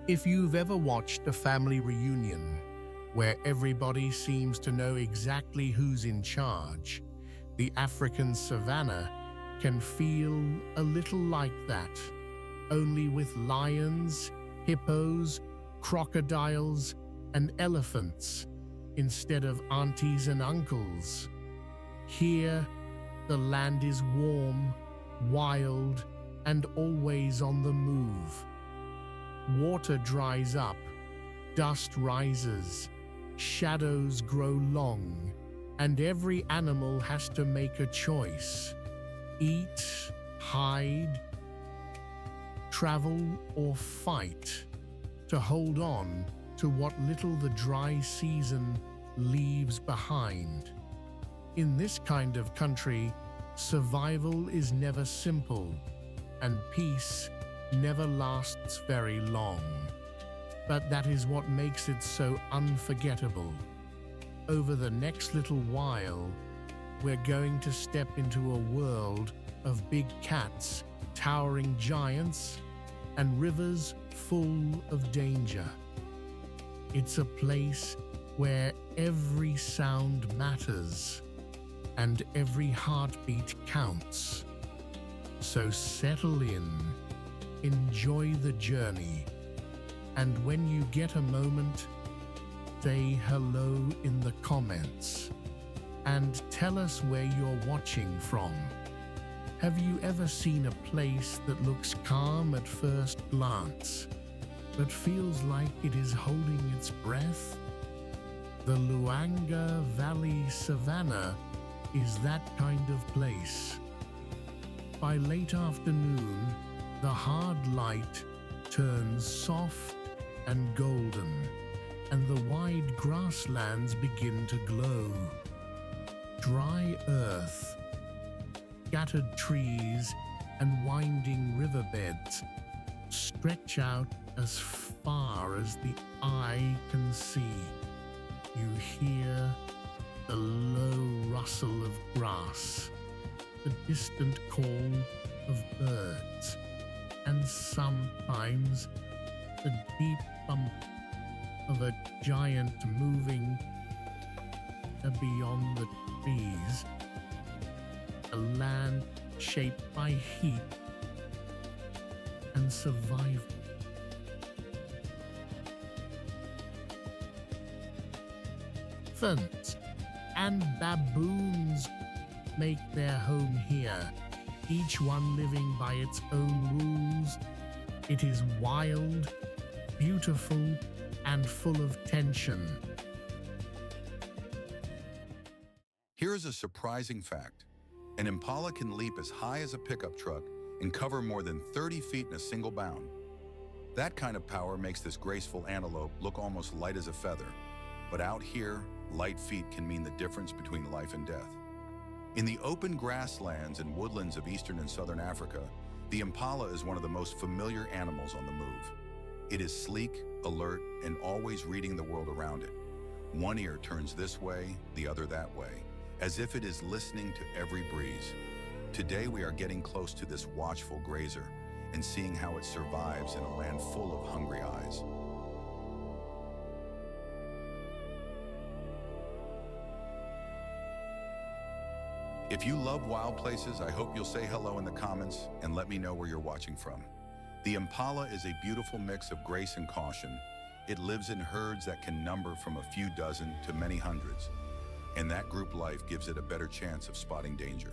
If you've ever watched a family reunion where everybody seems to know exactly who's in charge, the African savanna can feel a little like that, only with lions, hippos, crocodiles, and elephants instead of aunties and uncles. Here, the land is warm, wild, and always on the move. Water dries up, dust rises, shadows grow long, and every animal has to make a choice: eat, hide, travel, or fight to hold on to what little the dry season leaves behind. In this kind of country, survival is never simple, and peace never lasts very long. But that is what makes it so unforgettable. Over the next little while, we're going to step into a world of big cats, towering giants, and rivers full of danger. It's a place where every sound matters and every heartbeat counts. So settle in, enjoy the journey, and when you get a moment, say hello in the comments and tell us where you're watching from. Have you ever seen a place that looks calm at first glance, but feels like it is holding its breath? The Luangwa Valley Savannah is that kind of place. By late afternoon, the hard light turns soft and golden, and the wide grasslands begin to glow. Dry earth, scattered trees, and winding riverbeds stretch out as far as the eye can see. You hear the low rustle of grass, the distant call of birds, and sometimes the deep thump of a giant moving beyond the trees. A land shaped by heat and survival. Elephants and baboons make their home here, each one living by its own rules. It is wild, beautiful, and full of tension. Here is a surprising fact. An impala can leap as high as a pickup truck and cover more than 30 feet in a single bound. That kind of power makes this graceful antelope look almost light as a feather. But out here, light feet can mean the difference between life and death. In the open grasslands and woodlands of eastern and southern Africa, the impala is one of the most familiar animals on the move. It is sleek, alert, and always reading the world around it. One ear turns this way, the other that way, as if it is listening to every breeze. Today we are getting close to this watchful grazer and seeing how it survives in a land full of hungry eyes. If you love wild places, I hope you'll say hello in the comments and let me know where you're watching from. The impala is a beautiful mix of grace and caution. It lives in herds that can number from a few dozen to many hundreds, and that group life gives it a better chance of spotting danger.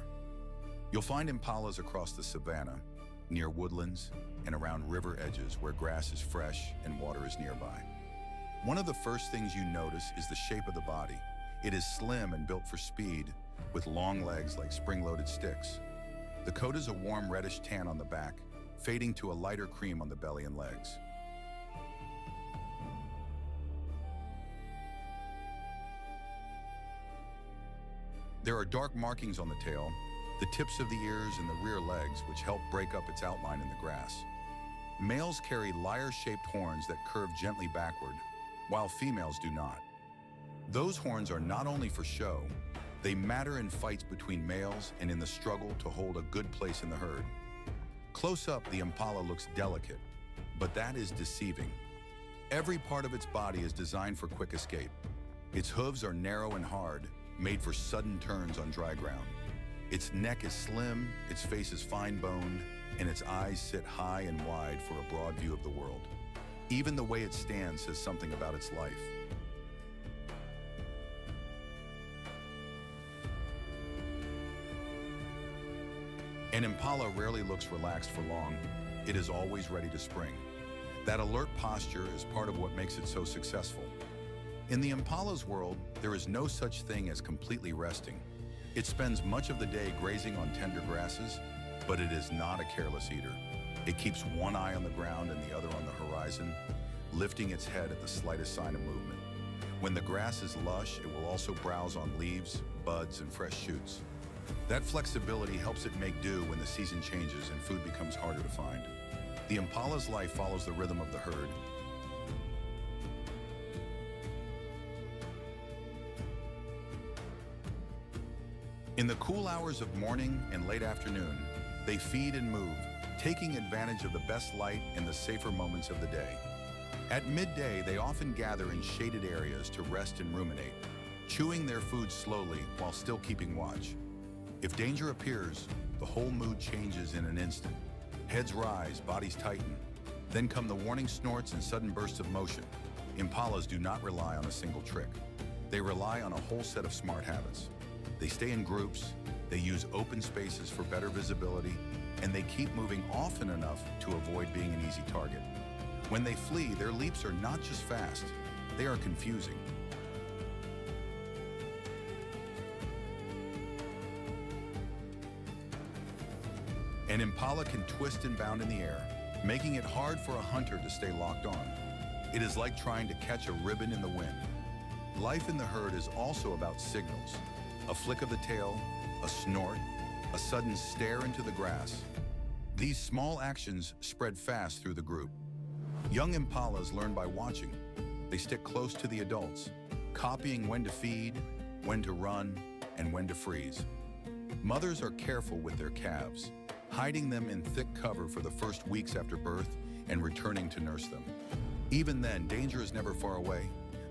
You'll find impalas across the savanna, near woodlands, and around river edges where grass is fresh and water is nearby. One of the first things you notice is the shape of the body. It is slim and built for speed, with long legs like spring-loaded sticks. The coat is a warm reddish tan on the back, fading to a lighter cream on the belly and legs. There are dark markings on the tail, the tips of the ears and the rear legs, which help break up its outline in the grass. Males carry lyre-shaped horns that curve gently backward, while females do not. Those horns are not only for show, they matter in fights between males and in the struggle to hold a good place in the herd. Close up, the impala looks delicate, but that is deceiving. Every part of its body is designed for quick escape. Its hooves are narrow and hard, made for sudden turns on dry ground. Its neck is slim, its face is fine-boned, and its eyes sit high and wide for a broad view of the world. Even the way it stands says something about its life. An impala rarely looks relaxed for long. It is always ready to spring. That alert posture is part of what makes it so successful. In the impala's world, there is no such thing as completely resting. It spends much of the day grazing on tender grasses, but it is not a careless eater. It keeps one eye on the ground and the other on the horizon, lifting its head at the slightest sign of movement. When the grass is lush, it will also browse on leaves, buds, and fresh shoots. That flexibility helps it make do when the season changes and food becomes harder to find. The impala's life follows the rhythm of the herd. In the cool hours of morning and late afternoon, they feed and move, taking advantage of the best light and the safer moments of the day. At midday, they often gather in shaded areas to rest and ruminate, chewing their food slowly while still keeping watch. If danger appears, the whole mood changes in an instant. Heads rise, bodies tighten. Then come the warning snorts and sudden bursts of motion. Impalas do not rely on a single trick. They rely on a whole set of smart habits. They stay in groups, they use open spaces for better visibility, and they keep moving often enough to avoid being an easy target. When they flee, their leaps are not just fast, they are confusing. An impala can twist and bound in the air, making it hard for a hunter to stay locked on. It is like trying to catch a ribbon in the wind. Life in the herd is also about signals. A flick of the tail, a snort, a sudden stare into the grass. These small actions spread fast through the group. Young impalas learn by watching. They stick close to the adults, copying when to feed, when to run, and when to freeze. Mothers are careful with their calves, hiding them in thick cover for the first weeks after birth and returning to nurse them. Even then, danger is never far away.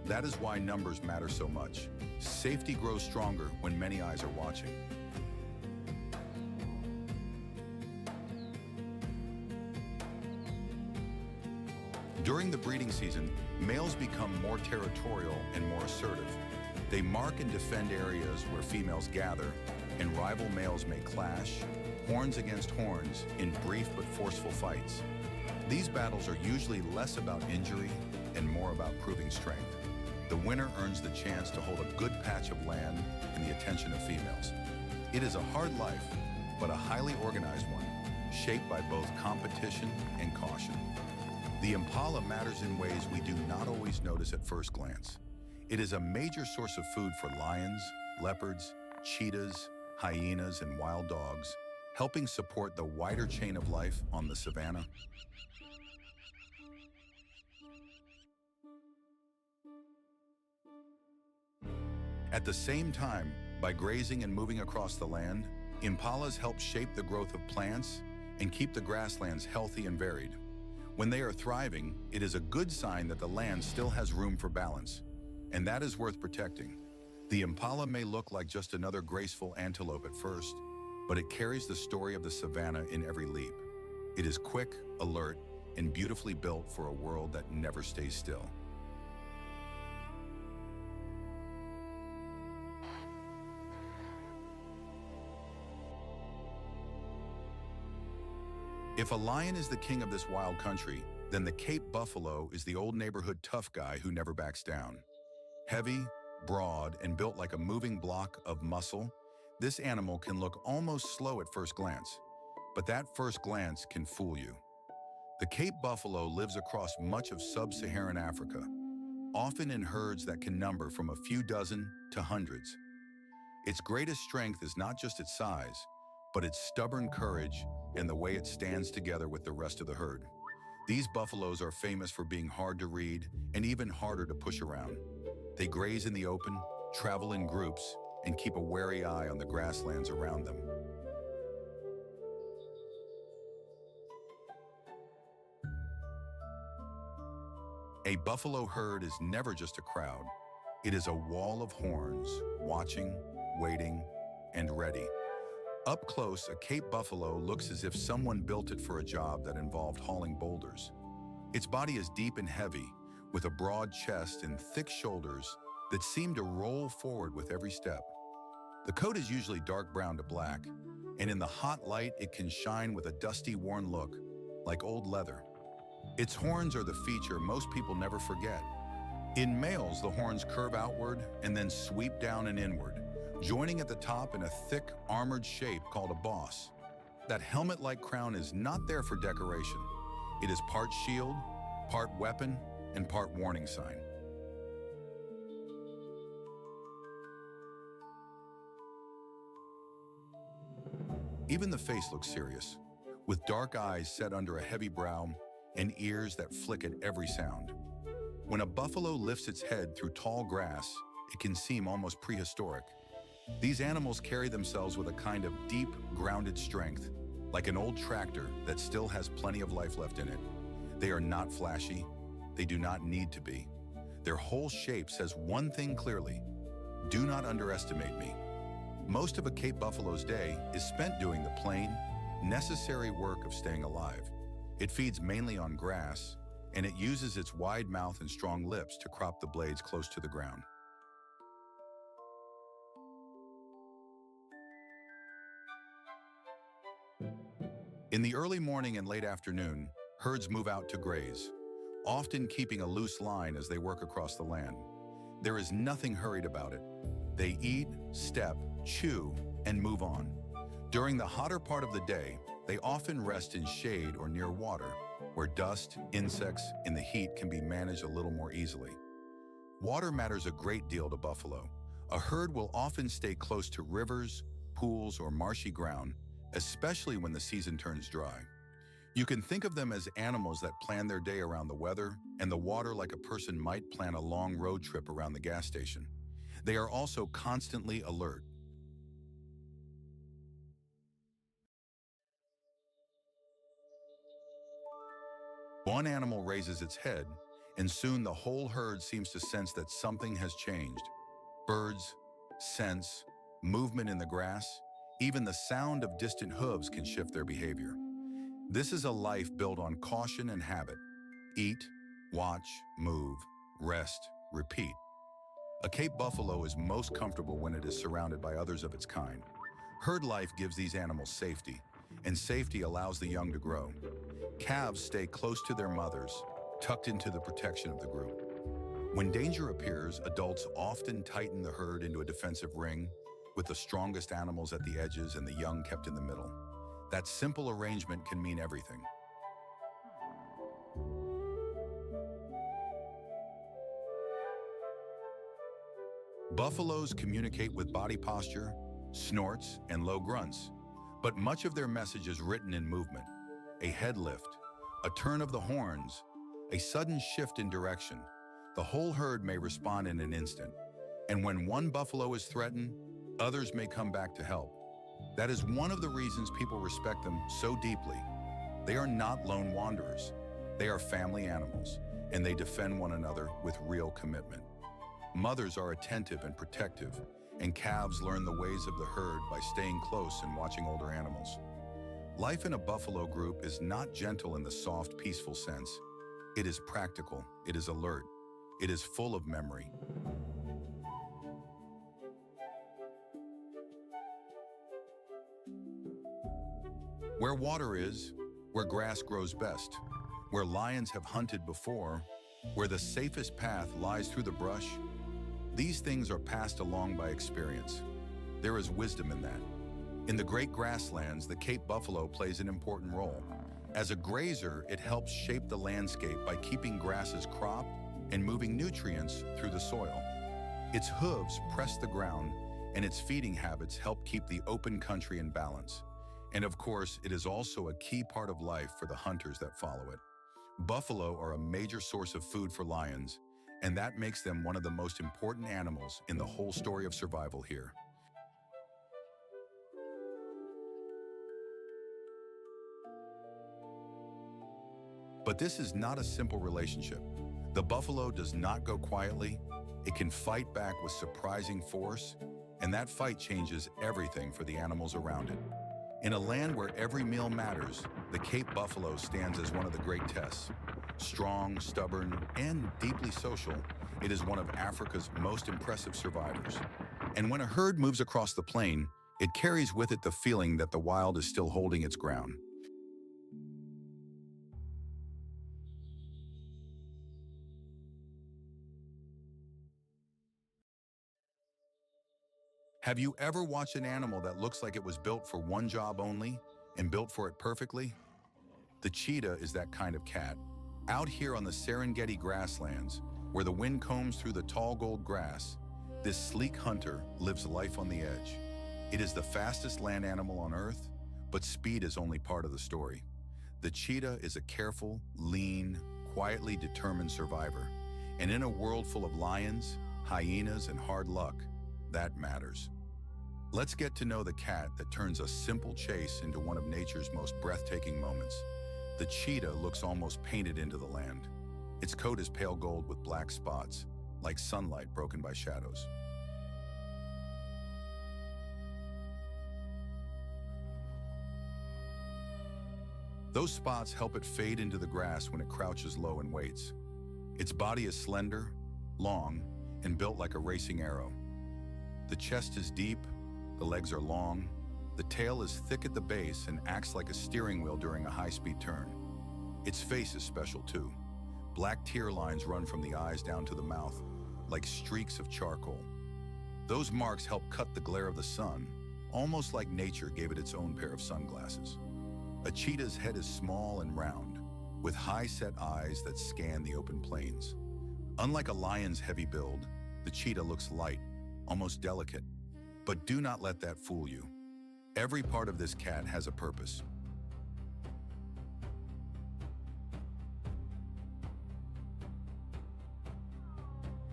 That is why numbers matter so much. Safety grows stronger when many eyes are watching. During the breeding season, males become more territorial and more assertive. They mark and defend areas where females gather, and rival males may clash, horns against horns, in brief but forceful fights. These battles are usually less about injury and more about proving strength. The winner earns the chance to hold a good patch of land in the attention of females. It is a hard life, but a highly organized one, shaped by both competition and caution. The impala matters in ways we do not always notice at first glance. It is a major source of food for lions, leopards, cheetahs, hyenas, and wild dogs, helping support the wider chain of life on the savanna. At the same time, by grazing and moving across the land, impalas help shape the growth of plants and keep the grasslands healthy and varied. When they are thriving, it is a good sign that the land still has room for balance, and that is worth protecting. The impala may look like just another graceful antelope at first, but it carries the story of the savanna in every leap. It is quick, alert, and beautifully built for a world that never stays still. If a lion is the king of this wild country, then the Cape buffalo is the old neighborhood tough guy who never backs down. Heavy, broad, and built like a moving block of muscle, this animal can look almost slow at first glance, but that first glance can fool you. The Cape buffalo lives across much of sub-Saharan Africa, often in herds that can number from a few dozen to hundreds. Its greatest strength is not just its size, but its stubborn courage and the way it stands together with the rest of the herd. These buffaloes are famous for being hard to read and even harder to push around. They graze in the open, travel in groups, and keep a wary eye on the grasslands around them. A A buffalo herd is never just a crowd. It is a wall of horns, watching, waiting, and ready. Up close, a Cape buffalo looks as if someone built it for a job that involved hauling boulders. Its body is deep and heavy, with a broad chest and thick shoulders that seem to roll forward with every step. The coat is usually dark brown to black, and in the hot light it can shine with a dusty, worn look, like old leather. Its horns are the feature most people never forget. In males, the horns curve outward and then sweep down and inward, joining at the top in a thick, armored shape called a boss. That helmet-like crown is not there for decoration. It is part shield, part weapon, and part warning sign. Even the face looks serious, with dark eyes set under a heavy brow and ears that flick at every sound. When a buffalo lifts its head through tall grass, it can seem almost prehistoric. These animals carry themselves with a kind of deep, grounded strength, like an old tractor that still has plenty of life left in it. They are not flashy. They do not need to be. Their whole shape says one thing clearly: do not underestimate me. Most of a Cape buffalo's day is spent doing the plain, necessary work of staying alive. It feeds mainly on grass, and it uses its wide mouth and strong lips to crop the blades close to the ground. In the early morning and late afternoon, herds move out to graze, often keeping a loose line as they work across the land. There is nothing hurried about it. They eat, step, chew, and move on. During the hotter part of the day, they often rest in shade or near water, where dust, insects, and the heat can be managed a little more easily. Water matters a great deal to buffalo. A herd will often stay close to rivers, pools, or marshy ground, especially when the season turns dry. You can think of them as animals that plan their day around the weather and the water like a person might plan a long road trip around the gas station. They are also constantly alert. One animal raises its head, and soon the whole herd seems to sense that something has changed. Birds, scents, movement in the grass, even the sound of distant hooves can shift their behavior. This is a life built on caution and habit. Eat, watch, move, rest, repeat. A Cape buffalo is most comfortable when it is surrounded by others of its kind. Herd life gives these animals safety, and safety allows the young to grow. Calves stay close to their mothers, tucked into the protection of the group. When danger appears, adults often tighten the herd into a defensive ring, with the strongest animals at the edges and the young kept in the middle. That simple arrangement can mean everything. Buffaloes communicate with body posture, snorts, and low grunts, but much of their message is written in movement. A head lift, a turn of the horns, a sudden shift in direction. The whole herd may respond in an instant. And when one buffalo is threatened, others may come back to help. That is one of the reasons people respect them so deeply. They are not lone wanderers. They are family animals, and they defend one another with real commitment. Mothers are attentive and protective, and calves learn the ways of the herd by staying close and watching older animals. Life in a buffalo group is not gentle in the soft, peaceful sense. It is practical, it is alert, it is full of memory. Where water is, where grass grows best, where lions have hunted before, where the safest path lies through the brush, these things are passed along by experience. There is wisdom in that. In the great grasslands, the Cape buffalo plays an important role. As a grazer, it helps shape the landscape by keeping grasses cropped and moving nutrients through the soil. Its hooves press the ground, and its feeding habits help keep the open country in balance. And of course, it is also a key part of life for the hunters that follow it. Buffalo are a major source of food for lions, and that makes them one of the most important animals in the whole story of survival here. But this is not a simple relationship. The buffalo does not go quietly. It can fight back with surprising force, and that fight changes everything for the animals around it. In a land where every meal matters, the Cape buffalo stands as one of the great tests. Strong, stubborn, and deeply social, it is one of Africa's most impressive survivors. And when a herd moves across the plain, it carries with it the feeling that the wild is still holding its ground. Have you ever watched an animal that looks like it was built for one job only and built for it perfectly? The cheetah is that kind of cat. Out here on the Serengeti grasslands, where the wind combs through the tall gold grass, this sleek hunter lives life on the edge. It is the fastest land animal on Earth, but speed is only part of the story. The cheetah is a careful, lean, quietly determined survivor. And in a world full of lions, hyenas, and hard luck, that matters. Let's get to know the cat that turns a simple chase into one of nature's most breathtaking moments. The cheetah looks almost painted into the land. Its coat is pale gold with black spots, like sunlight broken by shadows. Those spots help it fade into the grass when it crouches low and waits. Its body is slender, long, and built like a racing arrow. The chest is deep, the legs are long, the tail is thick at the base and acts like a steering wheel during a high-speed turn. Its face is special too. Black tear lines run from the eyes down to the mouth, like streaks of charcoal. Those marks help cut the glare of the sun, almost like nature gave it its own pair of sunglasses. A cheetah's head is small and round, with high-set eyes that scan the open plains. Unlike a lion's heavy build, the cheetah looks light, almost delicate. But do not let that fool you. Every part of this cat has a purpose.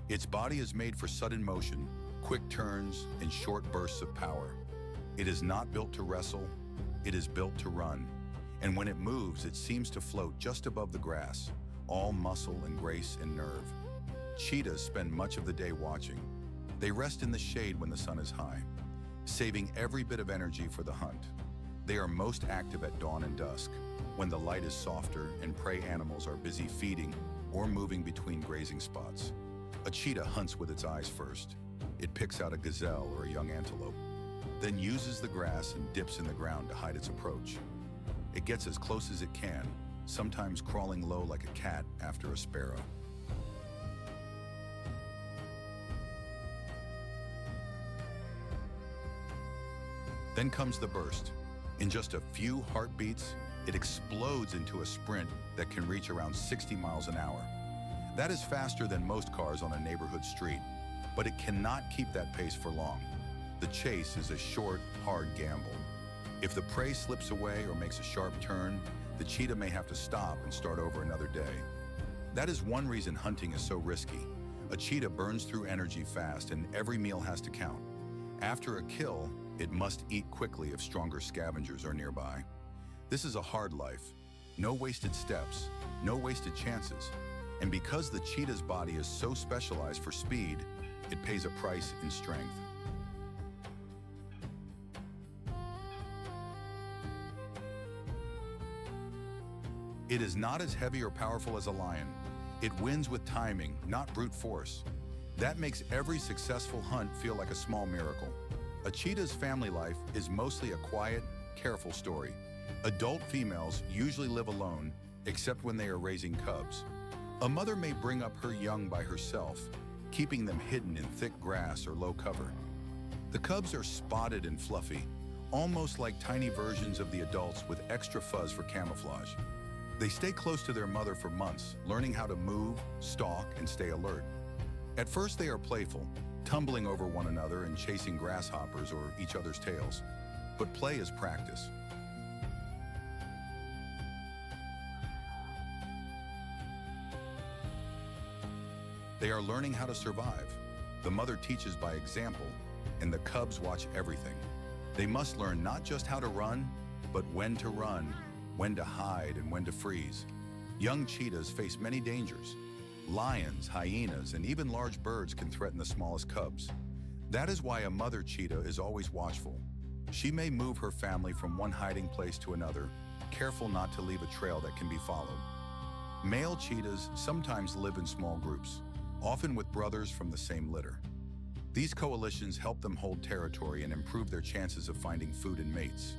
Its body is made for sudden motion, quick turns, and short bursts of power. It is not built to wrestle, it is built to run. And when it moves, it seems to float just above the grass, all muscle and grace and nerve. Cheetahs spend much of the day watching. They rest in the shade when the sun is high, saving every bit of energy for the hunt. They are most active at dawn and dusk, when the light is softer and prey animals are busy feeding or moving between grazing spots. A cheetah hunts with its eyes first. It picks out a gazelle or a young antelope, then uses the grass and dips in the ground to hide its approach. It gets as close as it can, sometimes crawling low like a cat after a sparrow. Then comes the burst. In just a few heartbeats, it explodes into a sprint that can reach around 60 miles an hour. That is faster than most cars on a neighborhood street, but it cannot keep that pace for long. The chase is a short, hard gamble. If the prey slips away or makes a sharp turn, the cheetah may have to stop and start over another day. That is one reason hunting is so risky. A cheetah burns through energy fast and every meal has to count. After a kill, it must eat quickly if stronger scavengers are nearby. This is a hard life. No wasted steps, no wasted chances. And because the cheetah's body is so specialized for speed, it pays a price in strength. It is not as heavy or powerful as a lion. It wins with timing, not brute force. That makes every successful hunt feel like a small miracle. A cheetah's family life is mostly a quiet, careful story. Adult females usually live alone, except when they are raising cubs. A mother may bring up her young by herself, keeping them hidden in thick grass or low cover. The cubs are spotted and fluffy, almost like tiny versions of the adults with extra fuzz for camouflage. They stay close to their mother for months, learning how to move, stalk, and stay alert. At first they are playful, tumbling over one another and chasing grasshoppers or each other's tails. But play is practice. They are learning how to survive. The mother teaches by example, and the cubs watch everything. They must learn not just how to run, but when to run, when to hide, and when to freeze. Young cheetahs face many dangers. Lions, hyenas, and even large birds can threaten the smallest cubs. That is why a mother cheetah is always watchful. She may move her family from one hiding place to another, careful not to leave a trail that can be followed. Male cheetahs sometimes live in small groups, often with brothers from the same litter. These coalitions help them hold territory and improve their chances of finding food and mates.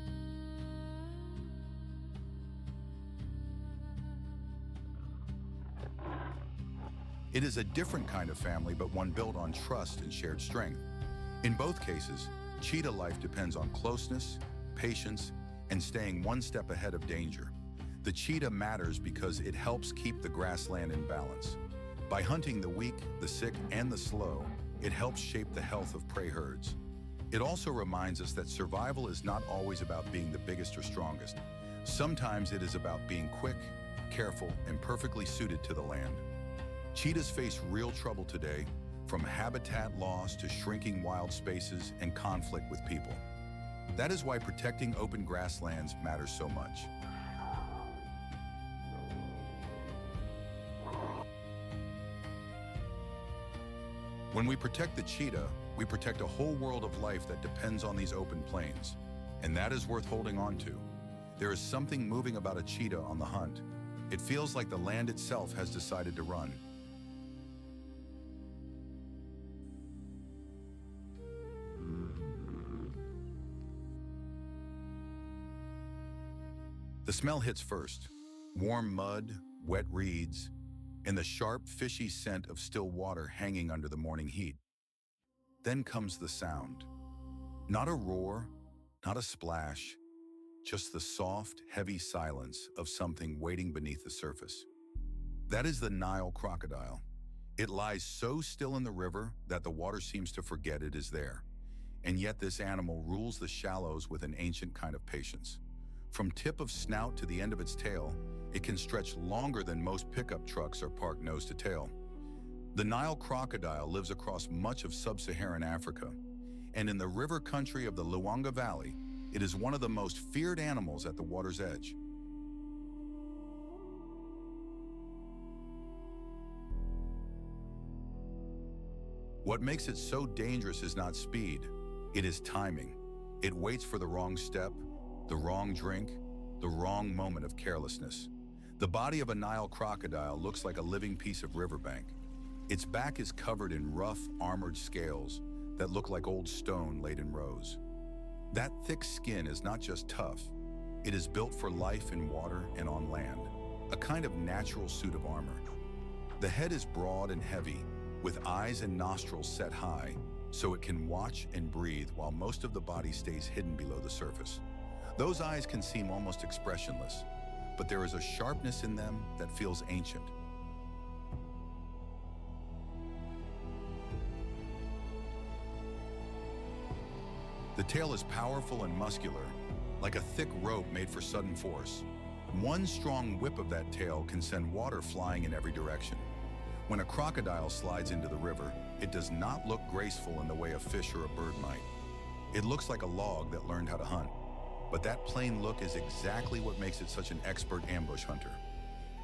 It is a different kind of family, but one built on trust and shared strength. In both cases, cheetah life depends on closeness, patience, and staying one step ahead of danger. The cheetah matters because it helps keep the grassland in balance. By hunting the weak, the sick, and the slow, it helps shape the health of prey herds. It also reminds us that survival is not always about being the biggest or strongest. Sometimes it is about being quick, careful, and perfectly suited to the land. Cheetahs face real trouble today, from habitat loss to shrinking wild spaces and conflict with people. That is why protecting open grasslands matters so much. When we protect the cheetah, we protect a whole world of life that depends on these open plains, and that is worth holding on to. There is something moving about a cheetah on the hunt. It feels like the land itself has decided to run. The smell hits first. Warm mud, wet reeds, and the sharp, fishy scent of still water hanging under the morning heat. Then comes the sound. Not a roar, not a splash, just the soft, heavy silence of something waiting beneath the surface. That is the Nile crocodile. It lies so still in the river that the water seems to forget it is there. And yet this animal rules the shallows with an ancient kind of patience. From tip of snout to the end of its tail, it can stretch longer than most pickup trucks are parked nose to tail. The Nile crocodile lives across much of sub-Saharan Africa, and in the river country of the Luangwa Valley, it is one of the most feared animals at the water's edge. What makes it so dangerous is not speed, it is timing. It waits for the wrong step, the wrong drink, the wrong moment of carelessness. The body of a Nile crocodile looks like a living piece of riverbank. Its back is covered in rough, armored scales that look like old stone laid in rows. That thick skin is not just tough, it is built for life in water and on land, a kind of natural suit of armor. The head is broad and heavy, with eyes and nostrils set high, so it can watch and breathe while most of the body stays hidden below the surface. Those eyes can seem almost expressionless, but there is a sharpness in them that feels ancient. The tail is powerful and muscular, like a thick rope made for sudden force. One strong whip of that tail can send water flying in every direction. When a crocodile slides into the river, it does not look graceful in the way a fish or a bird might. It looks like a log that learned how to hunt. But that plain look is exactly what makes it such an expert ambush hunter.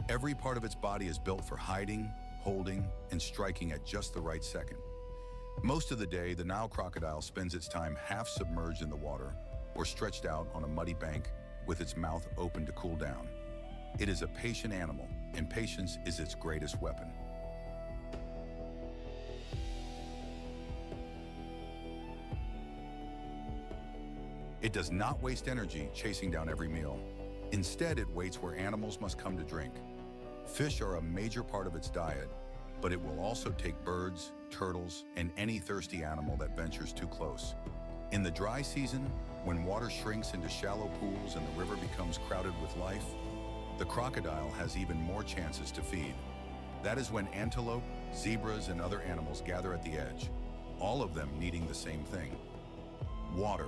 Every part of its body is built for hiding, holding, and striking at just the right second. Most of the day, the Nile crocodile spends its time half submerged in the water or stretched out on a muddy bank with its mouth open to cool down. It is a patient animal, and patience is its greatest weapon. It does not waste energy chasing down every meal. Instead, it waits where animals must come to drink. Fish are a major part of its diet, but it will also take birds, turtles, and any thirsty animal that ventures too close. In the dry season, when water shrinks into shallow pools and the river becomes crowded with life, the crocodile has even more chances to feed. That is when antelope, zebras, and other animals gather at the edge, all of them needing the same thing: water.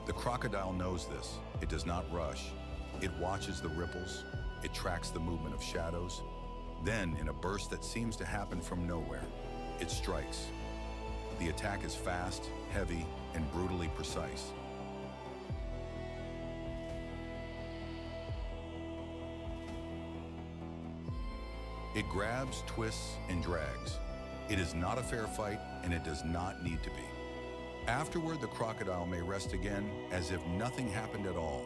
The crocodile knows this. It does not rush. It watches the ripples. It tracks the movement of shadows. Then, in a burst that seems to happen from nowhere, it strikes. The attack is fast, heavy, and brutally precise. It grabs, twists, and drags. It is not a fair fight, and it does not need to be. Afterward, the crocodile may rest again as if nothing happened at all,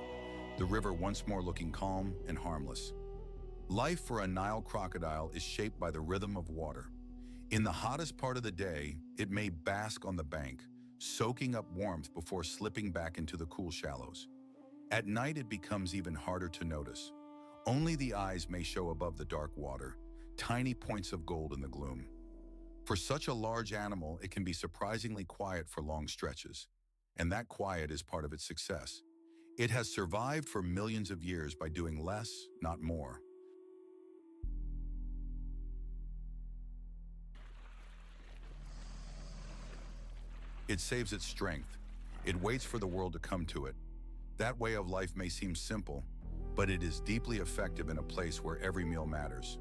the river once more looking calm and harmless. Life for a Nile crocodile is shaped by the rhythm of water. In the hottest part of the day, it may bask on the bank, soaking up warmth before slipping back into the cool shallows. At night, it becomes even harder to notice. Only the eyes may show above the dark water, tiny points of gold in the gloom. For such a large animal, it can be surprisingly quiet for long stretches, and that quiet is part of its success. It has survived for millions of years by doing less, not more. It saves its strength. It waits for the world to come to it. That way of life may seem simple, but it is deeply effective in a place where every meal matters.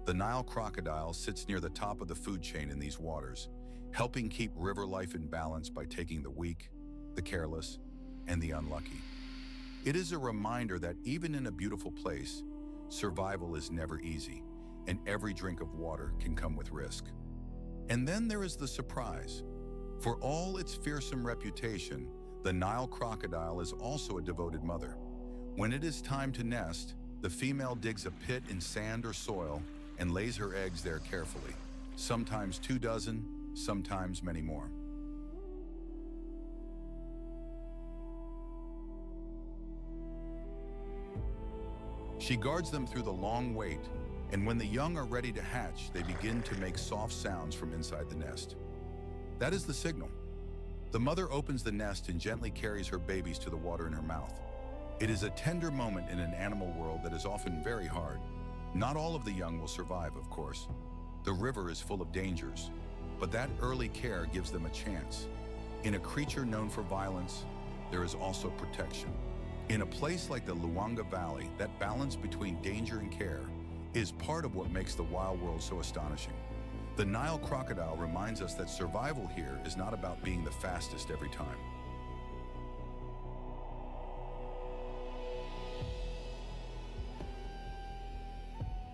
The Nile crocodile sits near the top of the food chain in these waters, helping keep river life in balance by taking the weak, the careless, and the unlucky. It is a reminder that even in a beautiful place, survival is never easy, and every drink of water can come with risk. And then there is the surprise. For all its fearsome reputation, the Nile crocodile is also a devoted mother. When it is time to nest, the female digs a pit in sand or soil and lays her eggs there carefully, sometimes 24, sometimes many more. She guards them through the long wait, and when the young are ready to hatch, they begin to make soft sounds from inside the nest. That is the signal. The mother opens the nest and gently carries her babies to the water in her mouth. It is a tender moment in an animal world that is often very hard. Not all of the young will survive, of course. The river is full of dangers, but that early care gives them a chance. In a creature known for violence, there is also protection. In a place like the Luangwa Valley, that balance between danger and care is part of what makes the wild world so astonishing. The Nile crocodile reminds us that survival here is not about being the fastest every time.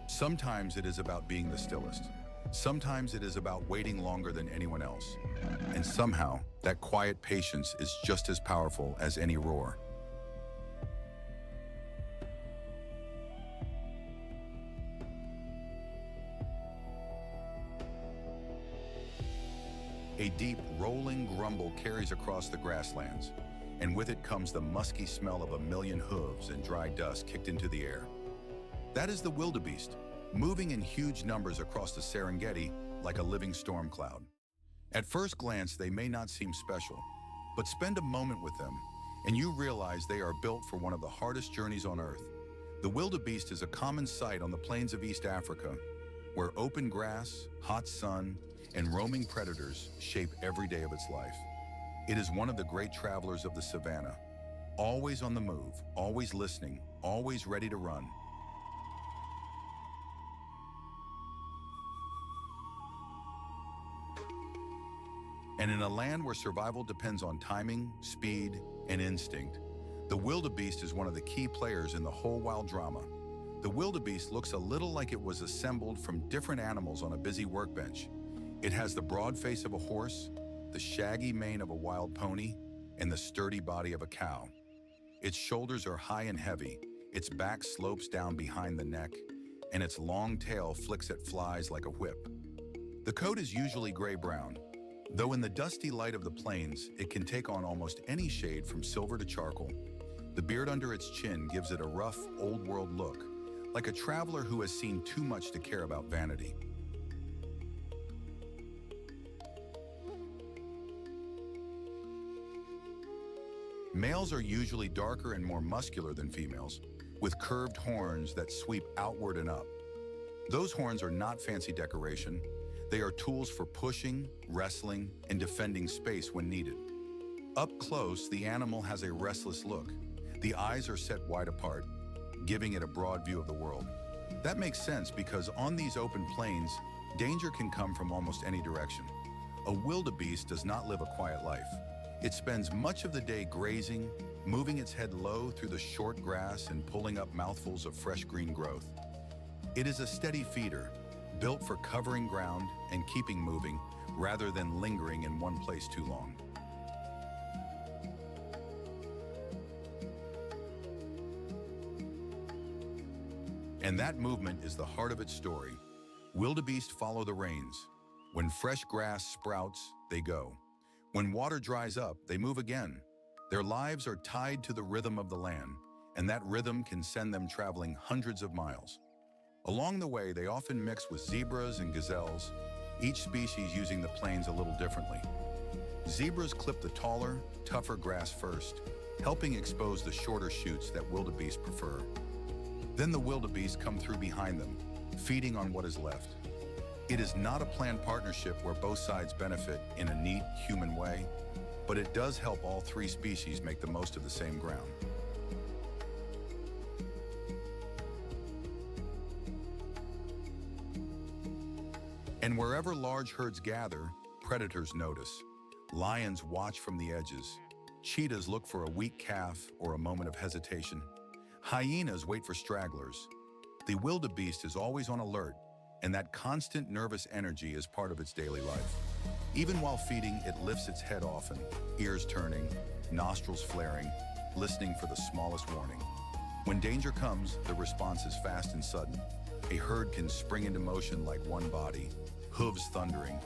Sometimes it is about being the stillest. Sometimes it is about waiting longer than anyone else. And somehow, that quiet patience is just as powerful as any roar. A deep, rolling grumble carries across the grasslands, and with it comes the musky smell of a million hooves and dry dust kicked into the air. That is the wildebeest, moving in huge numbers across the Serengeti like a living storm cloud. At first glance, they may not seem special, but spend a moment with them, and you realize they are built for one of the hardest journeys on Earth. The wildebeest is a common sight on the plains of East Africa, where open grass, hot sun, and roaming predators shape every day of its life. It is one of the great travelers of the savannah, always on the move, always listening, always ready to run. And in a land where survival depends on timing, speed, and instinct, the wildebeest is one of the key players in the whole wild drama. The wildebeest looks a little like it was assembled from different animals on a busy workbench. It has the broad face of a horse, the shaggy mane of a wild pony, and the sturdy body of a cow. Its shoulders are high and heavy, its back slopes down behind the neck, and its long tail flicks at flies like a whip. The coat is usually gray-brown, though in the dusty light of the plains, it can take on almost any shade from silver to charcoal. The beard under its chin gives it a rough, old-world look, like a traveler who has seen too much to care about vanity. Males are usually darker and more muscular than females, with curved horns that sweep outward and up. Those horns are not fancy decoration. They are tools for pushing, wrestling, and defending space when needed. Up close, the animal has a restless look. The eyes are set wide apart, giving it a broad view of the world. That makes sense because on these open plains, danger can come from almost any direction. A wildebeest does not live a quiet life. It spends much of the day grazing, moving its head low through the short grass and pulling up mouthfuls of fresh green growth. It is a steady feeder, built for covering ground and keeping moving rather than lingering in one place too long. And that movement is the heart of its story. Wildebeest follow the rains. When fresh grass sprouts, they go. When water dries up, they move again. Their lives are tied to the rhythm of the land, and that rhythm can send them traveling hundreds of miles. Along the way, they often mix with zebras and gazelles, each species using the plains a little differently. Zebras clip the taller, tougher grass first, helping expose the shorter shoots that wildebeest prefer. Then the wildebeest come through behind them, feeding on what is left. It is not a planned partnership where both sides benefit in a neat, human way, but it does help all three species make the most of the same ground. And wherever large herds gather, predators notice. Lions watch from the edges. Cheetahs look for a weak calf or a moment of hesitation. Hyenas wait for stragglers. The wildebeest is always on alert, and that constant nervous energy is part of its daily life. Even while feeding, it lifts its head often, ears turning, nostrils flaring, listening for the smallest warning. When danger comes, the response is fast and sudden. A herd can spring into motion like one body, hooves thundering,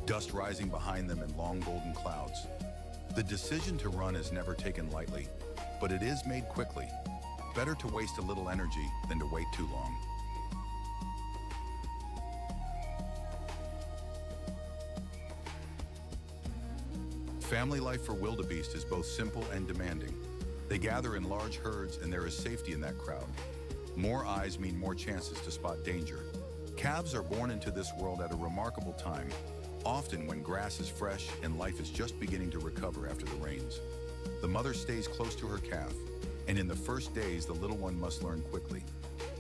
dust rising behind them in long golden clouds. The decision to run is never taken lightly, but it is made quickly. Better to waste a little energy than to wait too long. Family life for wildebeest is both simple and demanding. They gather in large herds and there is safety in that crowd. More eyes mean more chances to spot danger. Calves are born into this world at a remarkable time, often when grass is fresh and life is just beginning to recover after the rains. The mother stays close to her calf, and in the first days, the little one must learn quickly.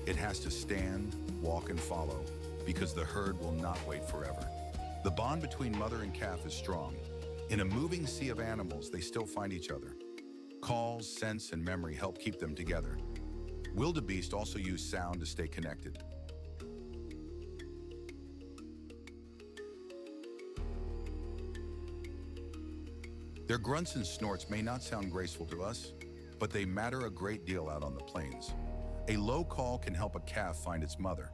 It has to stand, walk, and follow, because the herd will not wait forever. The bond between mother and calf is strong. In a moving sea of animals, they still find each other. Calls, scents, and memory help keep them together. Wildebeest also use sound to stay connected. Their grunts and snorts may not sound graceful to us, but they matter a great deal out on the plains. A low call can help a calf find its mother.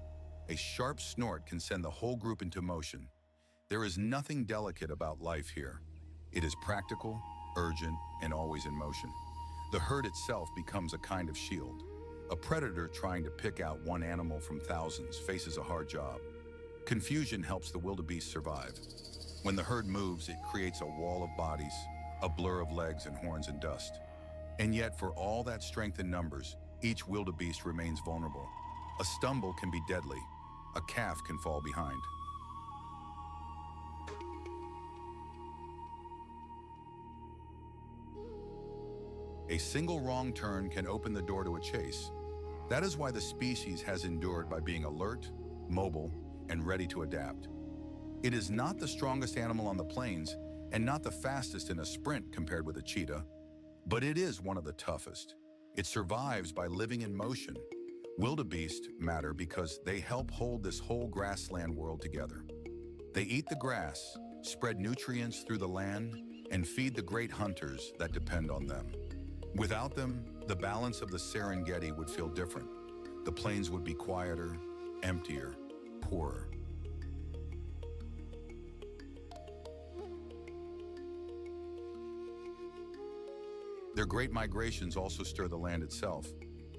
A sharp snort can send the whole group into motion. There is nothing delicate about life here. It is practical, urgent, and always in motion. The herd itself becomes a kind of shield. A predator trying to pick out one animal from thousands faces a hard job. Confusion helps the wildebeest survive. When the herd moves, it creates a wall of bodies, a blur of legs and horns and dust. And yet, for all that strength in numbers, each wildebeest remains vulnerable. A stumble can be deadly. A calf can fall behind. A single wrong turn can open the door to a chase. That is why the species has endured by being alert, mobile, and ready to adapt. It is not the strongest animal on the plains and not the fastest in a sprint compared with a cheetah, but it is one of the toughest. It survives by living in motion. Wildebeest matter because they help hold this whole grassland world together. They eat the grass, spread nutrients through the land, and feed the great hunters that depend on them. Without them, the balance of the Serengeti would feel different. The plains would be quieter, emptier, poorer. Their great migrations also stir the land itself,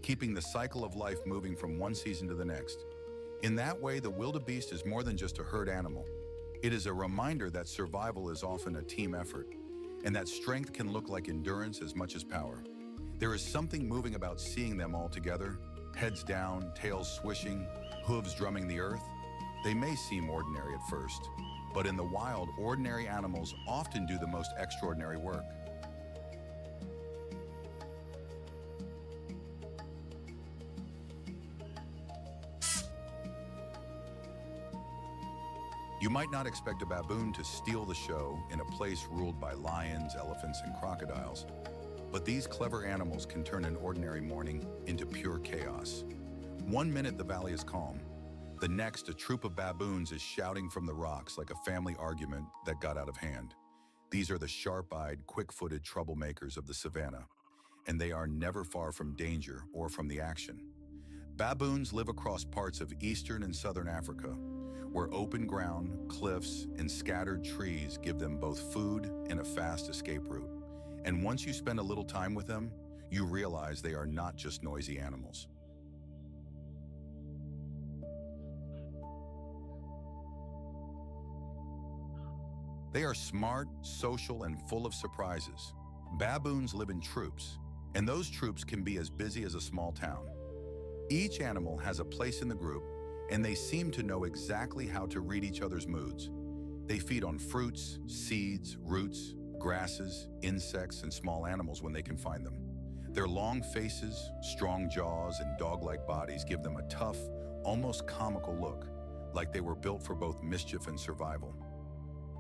keeping the cycle of life moving from one season to the next. In that way, the wildebeest is more than just a herd animal. It is a reminder that survival is often a team effort, and that strength can look like endurance as much as power. There is something moving about seeing them all together, heads down, tails swishing, hooves drumming the earth. They may seem ordinary at first, but in the wild, ordinary animals often do the most extraordinary work. You might not expect a baboon to steal the show in a place ruled by lions, elephants, and crocodiles, but these clever animals can turn an ordinary morning into pure chaos. One minute the valley is calm, The next, a troop of baboons is shouting from the rocks like a family argument that got out of hand. These are the sharp-eyed, quick-footed troublemakers of the savannah, and they are never far from danger or from the action. Baboons live across parts of eastern and southern Africa, where open ground, cliffs, and scattered trees give them both food and a fast escape route. And once you spend a little time with them, you realize they are not just noisy animals. They are smart, social, and full of surprises. Baboons live in troops, and those troops can be as busy as a small town. Each animal has a place in the group, and they seem to know exactly how to read each other's moods. They feed on fruits, seeds, roots, grasses, insects, and small animals when they can find them. Their long faces, strong jaws, and dog-like bodies give them a tough, almost comical look, like they were built for both mischief and survival.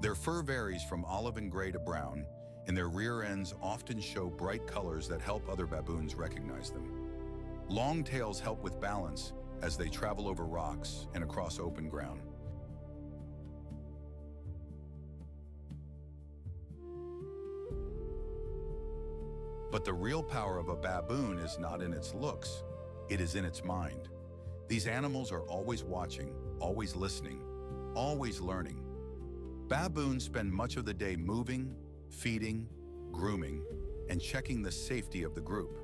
Their fur varies from olive and gray to brown, and their rear ends often show bright colors that help other baboons recognize them. Long tails help with balance as they travel over rocks and across open ground. But the real power of a baboon is not in its looks, it is in its mind. These animals are always watching, always listening, always learning. Baboons spend much of the day moving, feeding, grooming, and checking the safety of the group.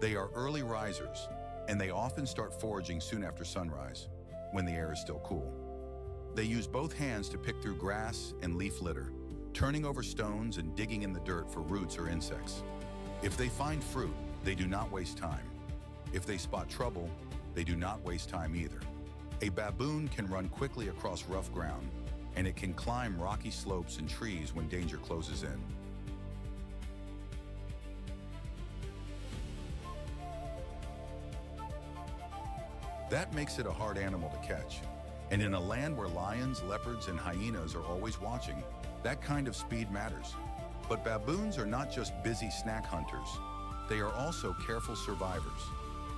They are early risers, and they often start foraging soon after sunrise, when the air is still cool. They use both hands to pick through grass and leaf litter, turning over stones and digging in the dirt for roots or insects. If they find fruit, they do not waste time. If they spot trouble, they do not waste time either. A baboon can run quickly across rough ground, and it can climb rocky slopes and trees when danger closes in. That makes it a hard animal to catch. And in a land where lions, leopards, and hyenas are always watching, that kind of speed matters. But baboons are not just busy snack hunters. They are also careful survivors.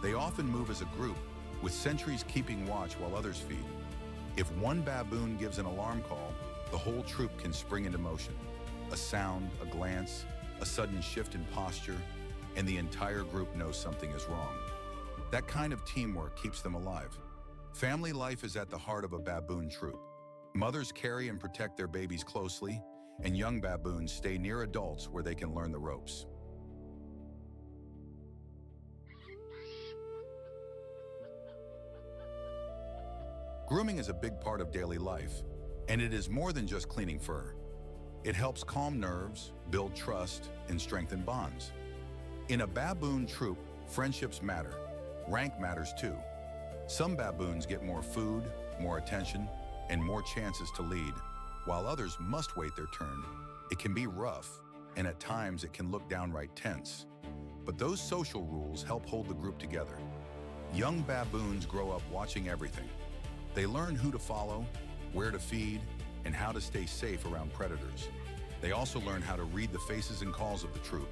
They often move as a group, with sentries keeping watch while others feed. If one baboon gives an alarm call, the whole troop can spring into motion. A sound, a glance, a sudden shift in posture, and the entire group knows something is wrong. That kind of teamwork keeps them alive. Family life is at the heart of a baboon troop. Mothers carry and protect their babies closely, and young baboons stay near adults where they can learn the ropes. Grooming is a big part of daily life, and it is more than just cleaning fur. It helps calm nerves, build trust, and strengthen bonds. In a baboon troop, friendships matter. Rank matters too. Some baboons get more food, more attention, and more chances to lead, while others must wait their turn. It can be rough, and at times it can look downright tense. But those social rules help hold the group together. Young baboons grow up watching everything. They learn who to follow, where to feed, and how to stay safe around predators. They also learn how to read the faces and calls of the troop,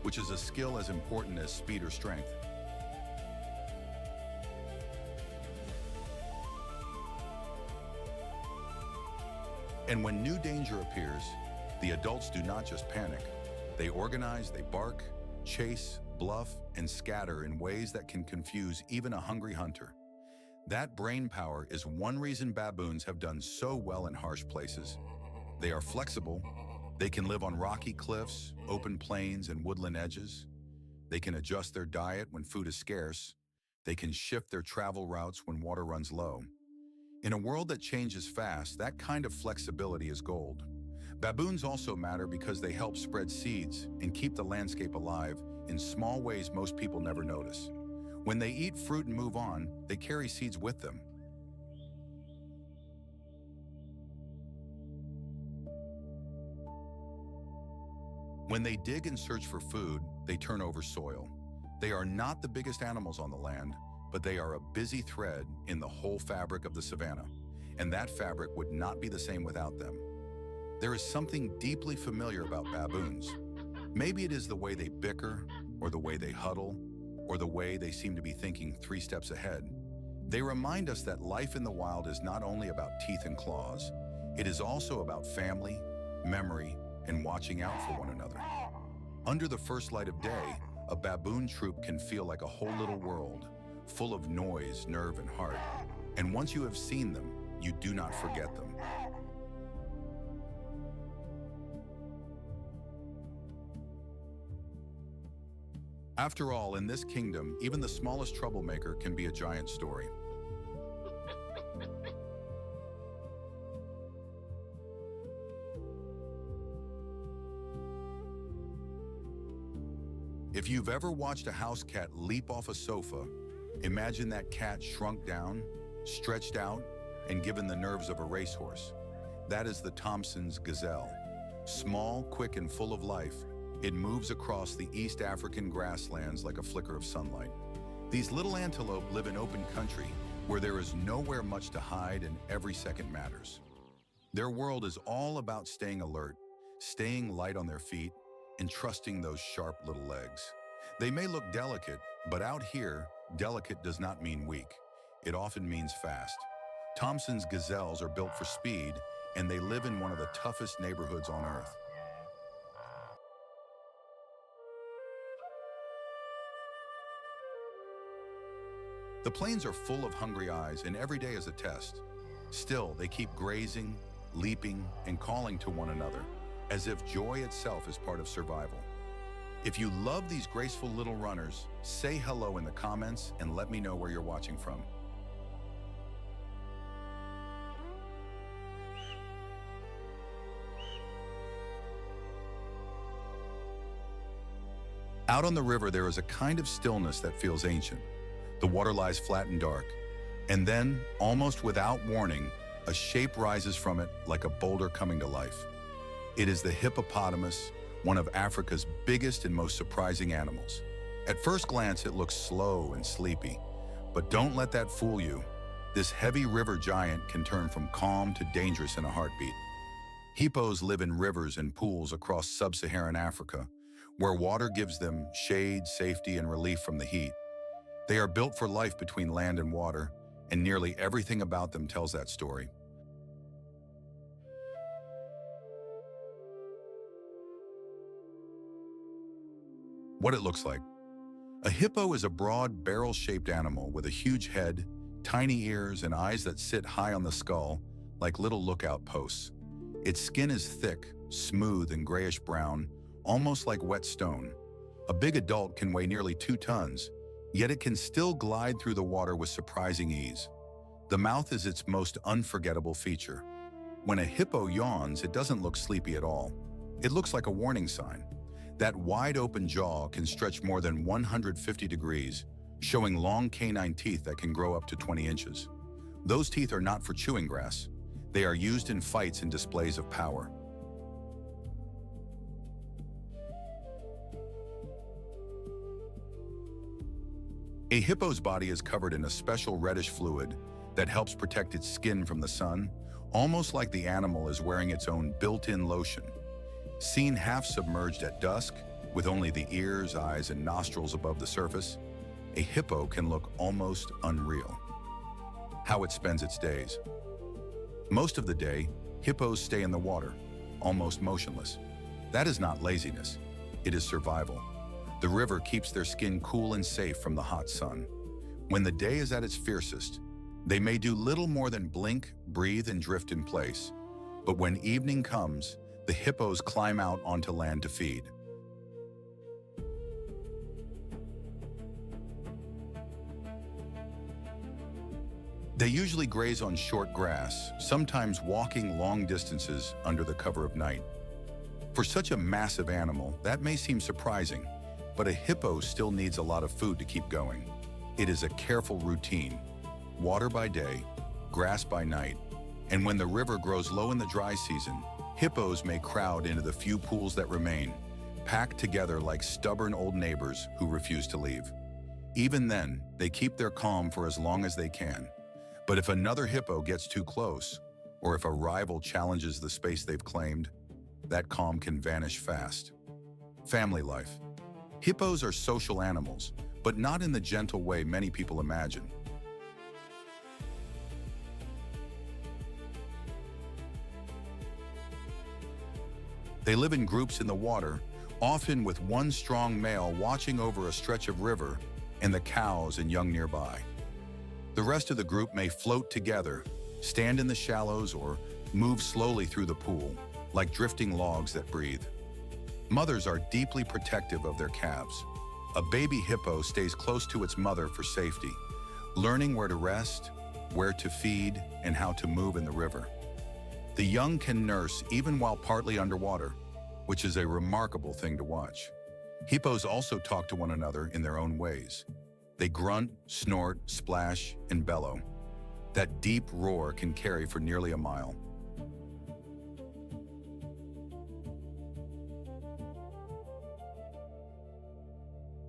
which is a skill as important as speed or strength. And when new danger appears, the adults do not just panic. They organize, they bark, chase, bluff, and scatter in ways that can confuse even a hungry hunter. That brain power is one reason baboons have done so well in harsh places. They are flexible. They can live on rocky cliffs, open plains, and woodland edges. They can adjust their diet when food is scarce. They can shift their travel routes when water runs low. In a world that changes fast, that kind of flexibility is gold. Baboons also matter because they help spread seeds and keep the landscape alive in small ways most people never notice. When they eat fruit and move on, they carry seeds with them. When they dig and search for food, they turn over soil. They are not the biggest animals on the land, but they are a busy thread in the whole fabric of the savannah, and that fabric would not be the same without them. There is something deeply familiar about baboons. Maybe it is the way they bicker, or the way they huddle, or the way they seem to be thinking 3 steps ahead. They remind us that life in the wild is not only about teeth and claws, it is also about family, memory, and watching out for one another. Under the first light of day, a baboon troop can feel like a whole little world, full of noise, nerve, and heart. And once you have seen them, you do not forget them. After all, in this kingdom, even the smallest troublemaker can be a giant story. If you've ever watched a house cat leap off a sofa, imagine that cat shrunk down, stretched out, and given the nerves of a racehorse. That is the Thomson's gazelle. Small, quick, and full of life, it moves across the East African grasslands like a flicker of sunlight. These little antelope live in open country where there is nowhere much to hide and every second matters. Their world is all about staying alert, staying light on their feet, and trusting those sharp little legs. They may look delicate, but out here, delicate does not mean weak. It often means fast. Thomson's gazelles are built for speed, and they live in one of the toughest neighborhoods on Earth. The plains are full of hungry eyes, and every day is a test. Still, they keep grazing, leaping, and calling to one another, as if joy itself is part of survival. If you love these graceful little runners, say hello in the comments and let me know where you're watching from. Out on the river, there is a kind of stillness that feels ancient. The water lies flat and dark, and then, almost without warning, a shape rises from it like a boulder coming to life. It is the hippopotamus, one of Africa's biggest and most surprising animals. At first glance, it looks slow and sleepy, but don't let that fool you. This heavy river giant can turn from calm to dangerous in a heartbeat. Hippos live in rivers and pools across sub-Saharan Africa, where water gives them shade, safety, and relief from the heat. They are built for life between land and water, and nearly everything about them tells that story. What it looks like. A hippo is a broad, barrel-shaped animal with a huge head, tiny ears, and eyes that sit high on the skull like little lookout posts. Its skin is thick, smooth, and grayish-brown, almost like wet stone. A big adult can weigh nearly 2 tons, yet it can still glide through the water with surprising ease. The mouth is its most unforgettable feature. When a hippo yawns, it doesn't look sleepy at all. It looks like a warning sign. That wide-open jaw can stretch more than 150 degrees, showing long canine teeth that can grow up to 20 inches. Those teeth are not for chewing grass. They are used in fights and displays of power. A hippo's body is covered in a special reddish fluid that helps protect its skin from the sun, almost like the animal is wearing its own built-in lotion. Seen half submerged at dusk, with only the ears, eyes, and nostrils above the surface, a hippo can look almost unreal. How it spends its days. Most of the day, hippos stay in the water, almost motionless. That is not laziness, it is survival. The river keeps their skin cool and safe from the hot sun. When the day is at its fiercest, they may do little more than blink, breathe, and drift in place. But when evening comes, the hippos climb out onto land to feed. They usually graze on short grass, sometimes walking long distances under the cover of night. For such a massive animal, that may seem surprising, but a hippo still needs a lot of food to keep going. It is a careful routine, water by day, grass by night, and when the river grows low in the dry season, hippos may crowd into the few pools that remain, packed together like stubborn old neighbors who refuse to leave. Even then, they keep their calm for as long as they can. But if another hippo gets too close, or if a rival challenges the space they've claimed, that calm can vanish fast. Family life. Hippos are social animals, but not in the gentle way many people imagine. They live in groups in the water, often with one strong male watching over a stretch of river and the cows and young nearby. The rest of the group may float together, stand in the shallows, or move slowly through the pool, like drifting logs that breathe. Mothers are deeply protective of their calves. A baby hippo stays close to its mother for safety, learning where to rest, where to feed, and how to move in the river. The young can nurse even while partly underwater, which is a remarkable thing to watch. Hippos also talk to one another in their own ways. They grunt, snort, splash, and bellow. That deep roar can carry for nearly a mile.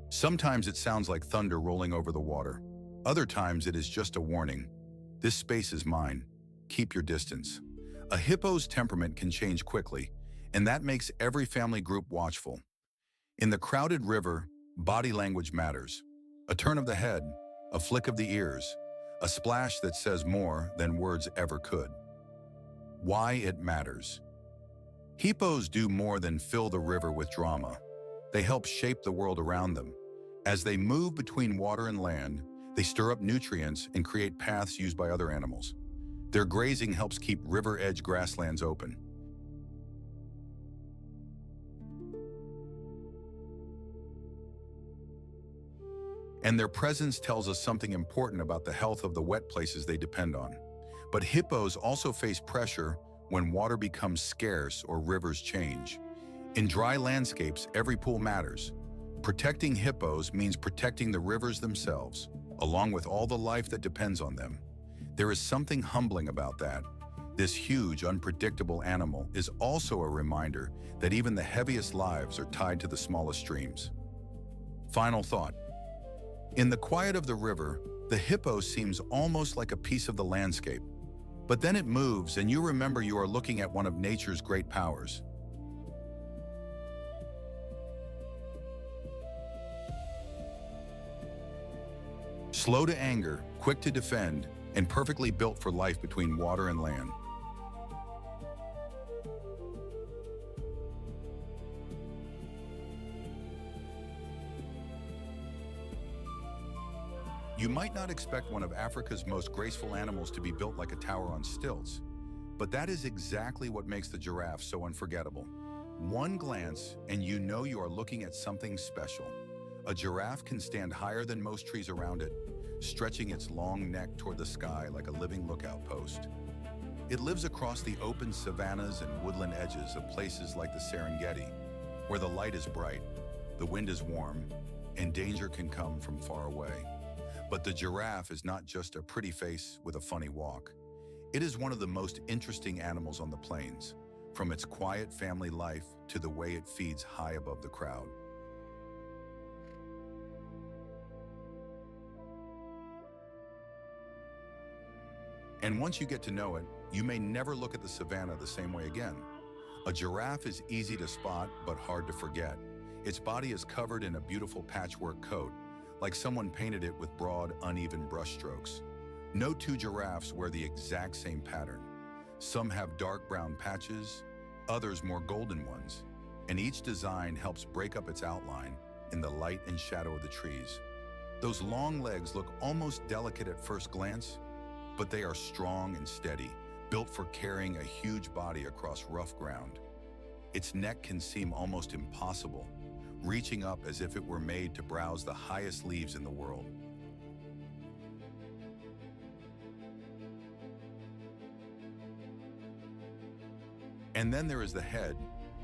Sometimes it sounds like thunder rolling over the water. Other times it is just a warning. This space is mine. Keep your distance. A hippo's temperament can change quickly, and that makes every family group watchful. In the crowded river, body language matters. A turn of the head, a flick of the ears, a splash that says more than words ever could. Why it matters. Hippos do more than fill the river with drama. They help shape the world around them. As they move between water and land, they stir up nutrients and create paths used by other animals. Their grazing helps keep river-edge grasslands open. And their presence tells us something important about the health of the wet places they depend on. But hippos also face pressure when water becomes scarce or rivers change. In dry landscapes, every pool matters. Protecting hippos means protecting the rivers themselves, along with all the life that depends on them. There is something humbling about that. This huge, unpredictable animal is also a reminder that even the heaviest lives are tied to the smallest streams. Final thought. In the quiet of the river, the hippo seems almost like a piece of the landscape. But then it moves and you remember you are looking at one of nature's great powers. Slow to anger, quick to defend, and perfectly built for life between water and land. You might not expect one of Africa's most graceful animals to be built like a tower on stilts, but that is exactly what makes the giraffe so unforgettable. One glance and you know you are looking at something special. A giraffe can stand higher than most trees around it, stretching its long neck toward the sky like a living lookout post. It lives across the open savannas and woodland edges of places like the Serengeti, where the light is bright, the wind is warm, and danger can come from far away. But the giraffe is not just a pretty face with a funny walk. It is one of the most interesting animals on the plains, from its quiet family life to the way it feeds high above the crowd. And once you get to know it, you may never look at the savanna the same way again. A giraffe is easy to spot, but hard to forget. Its body is covered in a beautiful patchwork coat, like someone painted it with broad, uneven brushstrokes. No two giraffes wear the exact same pattern. Some have dark brown patches, others more golden ones, and each design helps break up its outline in the light and shadow of the trees. Those long legs look almost delicate at first glance, but they are strong and steady, built for carrying a huge body across rough ground. Its neck can seem almost impossible, reaching up as if it were made to browse the highest leaves in the world. And then there is the head,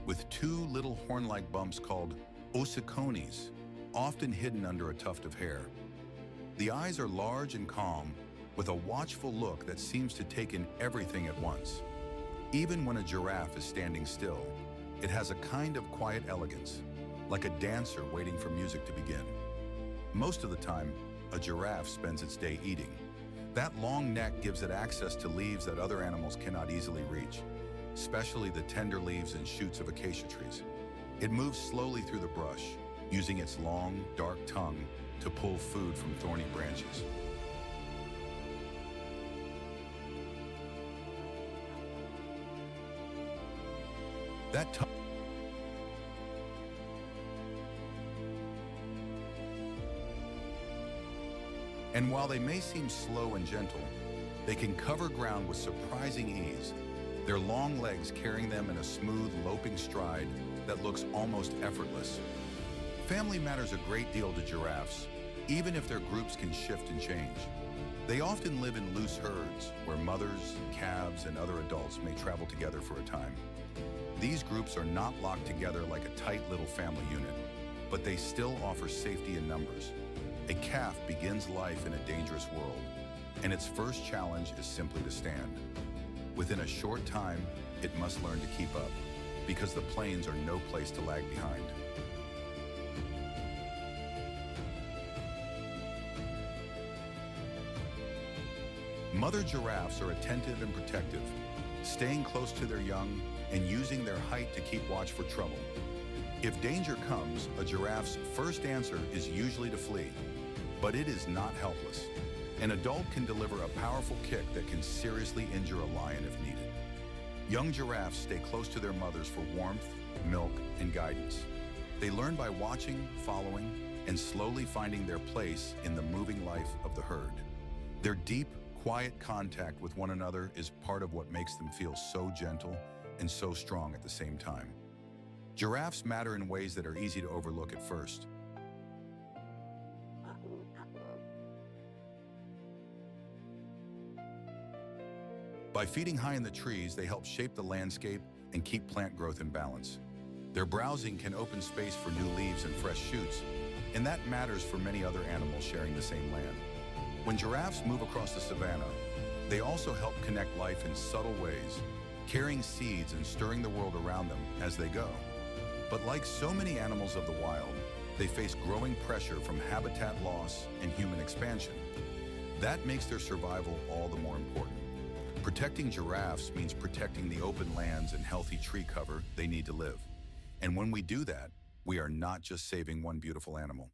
with two little horn-like bumps called ossicones, often hidden under a tuft of hair. The eyes are large and calm, with a watchful look that seems to take in everything at once. Even when a giraffe is standing still, it has a kind of quiet elegance, like a dancer waiting for music to begin. Most of the time, a giraffe spends its day eating. That long neck gives it access to leaves that other animals cannot easily reach, especially the tender leaves and shoots of acacia trees. It moves slowly through the brush, using its long, dark tongue to pull food from thorny branches. And while they may seem slow and gentle, they can cover ground with surprising ease, their long legs carrying them in a smooth, loping stride that looks almost effortless. Family matters a great deal to giraffes, even if their groups can shift and change. They often live in loose herds, where mothers, calves, and other adults may travel together for a time. These groups are not locked together like a tight little family unit, but they still offer safety in numbers. A calf begins life in a dangerous world, and its first challenge is simply to stand. Within a short time, it must learn to keep up, because the plains are no place to lag behind. Mother giraffes are attentive and protective, staying close to their young and using their height to keep watch for trouble. If danger comes, a giraffe's first answer is usually to flee, but it is not helpless. An adult can deliver a powerful kick that can seriously injure a lion if needed. Young giraffes stay close to their mothers for warmth, milk, and guidance. They learn by watching, following, and slowly finding their place in the moving life of the herd. Their deep, quiet contact with one another is part of what makes them feel so gentle and so strong at the same time. Giraffes matter in ways that are easy to overlook at first. By feeding high in the trees, they help shape the landscape and keep plant growth in balance. Their browsing can open space for new leaves and fresh shoots, and that matters for many other animals sharing the same land. When giraffes move across the savanna, they also help connect life in subtle ways, carrying seeds and stirring the world around them as they go. But like so many animals of the wild, they face growing pressure from habitat loss and human expansion. That makes their survival all the more important. Protecting giraffes means protecting the open lands and healthy tree cover they need to live. And when we do that, we are not just saving one beautiful animal.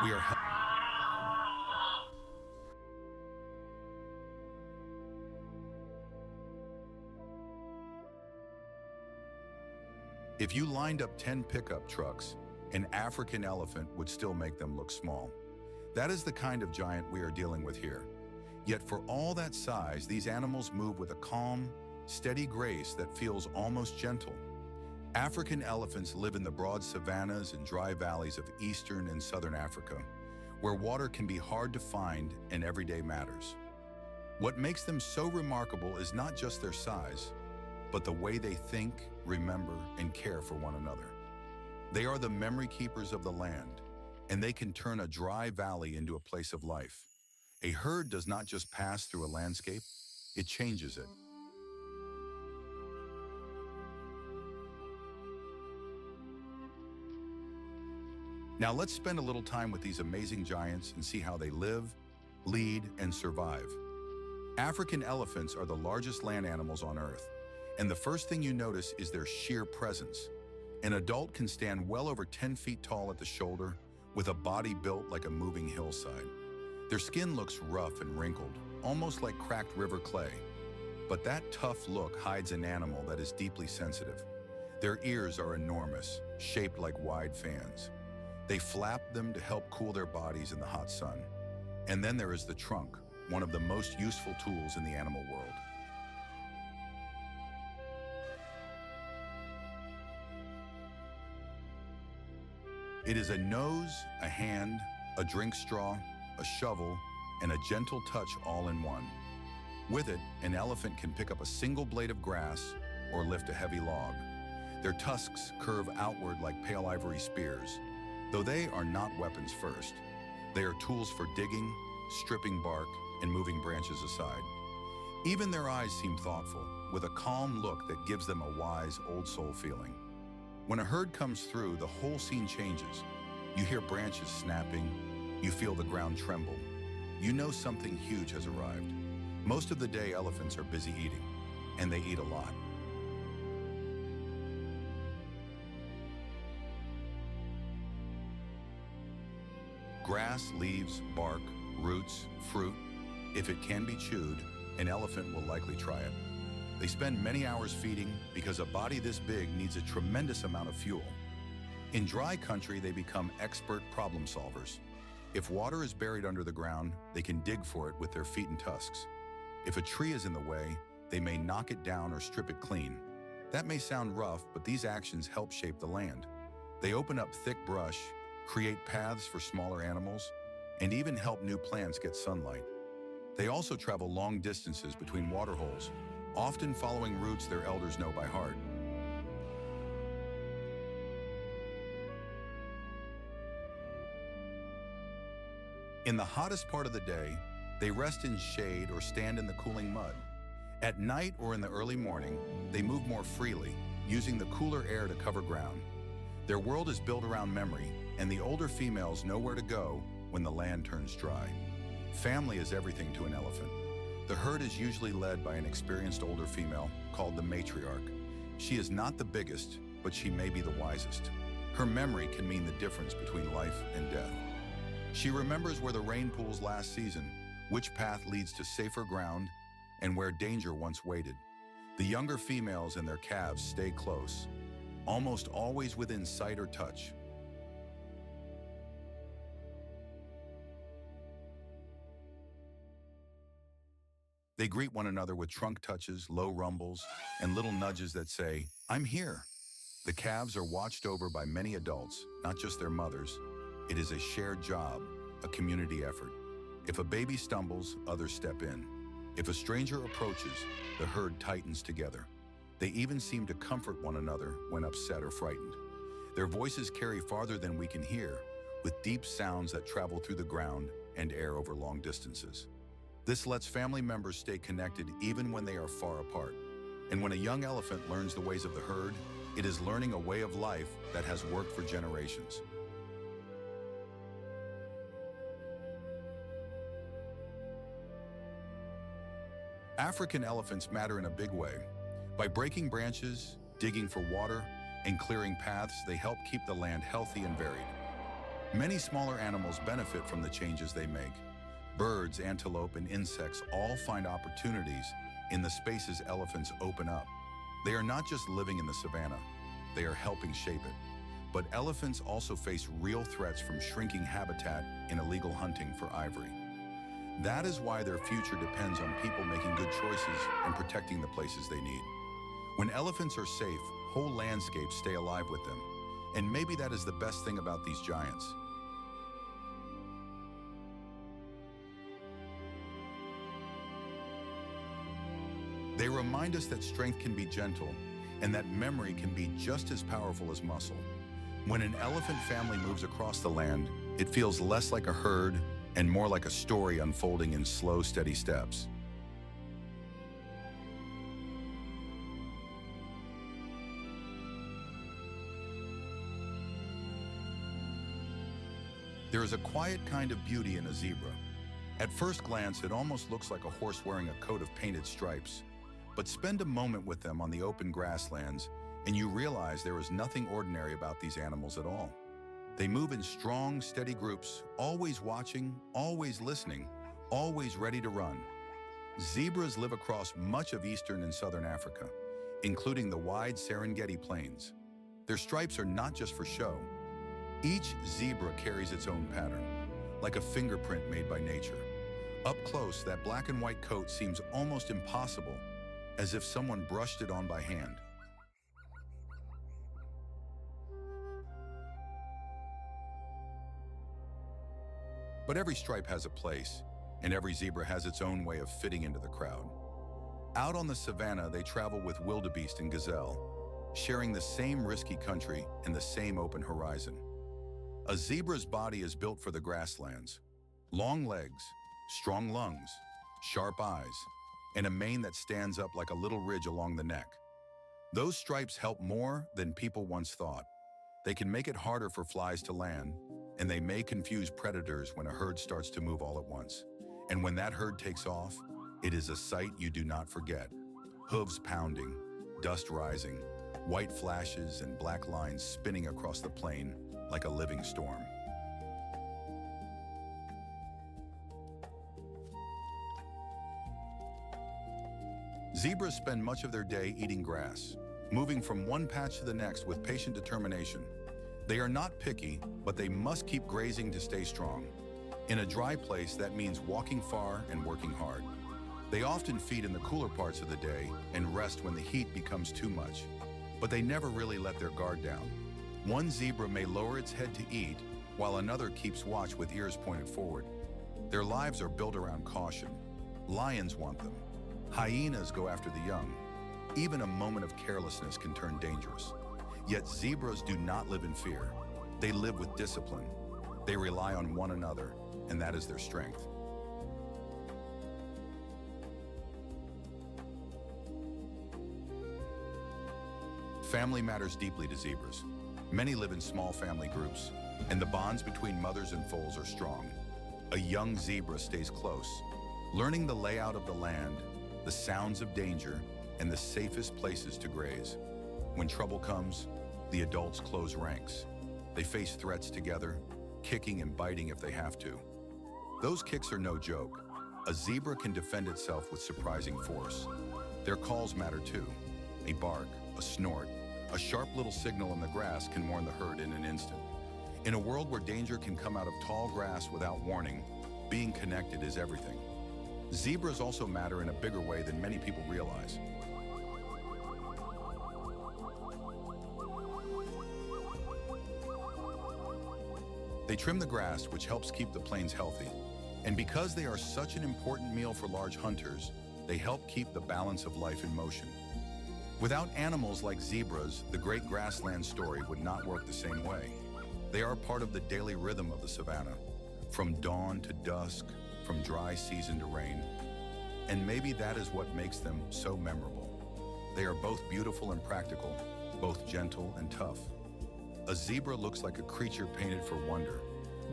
We are If you lined up 10 pickup trucks, an African elephant would still make them look small. That is the kind of giant we are dealing with here. Yet for all that size, these animals move with a calm, steady grace that feels almost gentle. African elephants live in the broad savannas and dry valleys of eastern and southern Africa, where water can be hard to find and every day matters. What makes them so remarkable is not just their size, but the way they think, remember, and care for one another. They are the memory keepers of the land, and they can turn a dry valley into a place of life. A herd does not just pass through a landscape, it changes it. Now let's spend a little time with these amazing giants and see how they live, lead, and survive. African elephants are the largest land animals on Earth, and the first thing you notice is their sheer presence. An adult can stand well over 10 feet tall at the shoulder, with a body built like a moving hillside. Their skin looks rough and wrinkled, almost like cracked river clay. But that tough look hides an animal that is deeply sensitive. Their ears are enormous, shaped like wide fans. They flap them to help cool their bodies in the hot sun. And then there is the trunk, one of the most useful tools in the animal world. It is a nose, a hand, a drink straw, a shovel, and a gentle touch all in one. With it, an elephant can pick up a single blade of grass or lift a heavy log. Their tusks curve outward like pale ivory spears. Though they are not weapons first, they are tools for digging, stripping bark, and moving branches aside. Even their eyes seem thoughtful, with a calm look that gives them a wise, old soul feeling. When a herd comes through, the whole scene changes. You hear branches snapping, you feel the ground tremble. You know something huge has arrived. Most of the day, elephants are busy eating, and they eat a lot. Grass, leaves, bark, roots, fruit. If it can be chewed, an elephant will likely try it. They spend many hours feeding because a body this big needs a tremendous amount of fuel. In dry country, they become expert problem solvers. If water is buried under the ground, they can dig for it with their feet and tusks. If a tree is in the way, they may knock it down or strip it clean. That may sound rough, but these actions help shape the land. They open up thick brush, create paths for smaller animals, and even help new plants get sunlight. They also travel long distances between waterholes, often following routes their elders know by heart. In the hottest part of the day, they rest in shade or stand in the cooling mud. At night or in the early morning, they move more freely, using the cooler air to cover ground. Their world is built around memory, and the older females know where to go when the land turns dry. Family is everything to an elephant. The herd is usually led by an experienced older female called the matriarch. She is not the biggest, but she may be the wisest. Her memory can mean the difference between life and death. She remembers where the rain pools last season, which path leads to safer ground, and where danger once waited. The younger females and their calves stay close, almost always within sight or touch. They greet one another with trunk touches, low rumbles, and little nudges that say, "I'm here." The calves are watched over by many adults, not just their mothers. It is a shared job, a community effort. If a baby stumbles, others step in. If a stranger approaches, the herd tightens together. They even seem to comfort one another when upset or frightened. Their voices carry farther than we can hear, with deep sounds that travel through the ground and air over long distances. This lets family members stay connected even when they are far apart. And when a young elephant learns the ways of the herd, it is learning a way of life that has worked for generations. African elephants matter in a big way. By breaking branches, digging for water, and clearing paths, they help keep the land healthy and varied. Many smaller animals benefit from the changes they make. Birds, antelope, and insects all find opportunities in the spaces elephants open up. They are not just living in the savannah, they are helping shape it. But elephants also face real threats from shrinking habitat and illegal hunting for ivory. That is why their future depends on people making good choices and protecting the places they need. When elephants are safe, whole landscapes stay alive with them. And maybe that is the best thing about these giants. They remind us that strength can be gentle and that memory can be just as powerful as muscle. When an elephant family moves across the land, it feels less like a herd and more like a story unfolding in slow, steady steps. There is a quiet kind of beauty in a zebra. At first glance, it almost looks like a horse wearing a coat of painted stripes. But spend a moment with them on the open grasslands, and you realize there is nothing ordinary about these animals at all. They move in strong, steady groups, always watching, always listening, always ready to run. Zebras live across much of eastern and southern Africa, including the wide Serengeti Plains. Their stripes are not just for show. Each zebra carries its own pattern, like a fingerprint made by nature. Up close, that black and white coat seems almost impossible, as if someone brushed it on by hand. But every stripe has a place, and every zebra has its own way of fitting into the crowd. Out on the savannah, they travel with wildebeest and gazelle, sharing the same risky country and the same open horizon. A zebra's body is built for the grasslands. Long legs, strong lungs, sharp eyes, and a mane that stands up like a little ridge along the neck. Those stripes help more than people once thought. They can make it harder for flies to land, and they may confuse predators when a herd starts to move all at once. And when that herd takes off, it is a sight you do not forget. Hooves pounding, dust rising, white flashes and black lines spinning across the plain like a living storm. Zebras spend much of their day eating grass, moving from one patch to the next with patient determination. They are not picky, but they must keep grazing to stay strong. In a dry place, that means walking far and working hard. They often feed in the cooler parts of the day and rest when the heat becomes too much. But they never really let their guard down. One zebra may lower its head to eat, while another keeps watch with ears pointed forward. Their lives are built around caution. Lions want them. Hyenas go after the young. Even a moment of carelessness can turn dangerous. Yet zebras do not live in fear. They live with discipline. They rely on one another, and that is their strength. Family matters deeply to zebras. Many live in small family groups, and the bonds between mothers and foals are strong. A young zebra stays close, learning the layout of the land, the sounds of danger, and the safest places to graze. When trouble comes, the adults close ranks. They face threats together, kicking and biting if they have to. Those kicks are no joke. A zebra can defend itself with surprising force. Their calls matter too. A bark, a snort, a sharp little signal in the grass can warn the herd in an instant. In a world where danger can come out of tall grass without warning, being connected is everything. Zebras also matter in a bigger way than many people realize. They trim the grass, which helps keep the plains healthy. And because they are such an important meal for large hunters, they help keep the balance of life in motion. Without animals like zebras, the great grassland story would not work the same way. They are part of the daily rhythm of the savanna, from dawn to dusk, from dry season to rain. And maybe that is what makes them so memorable. They are both beautiful and practical, both gentle and tough. A zebra looks like a creature painted for wonder,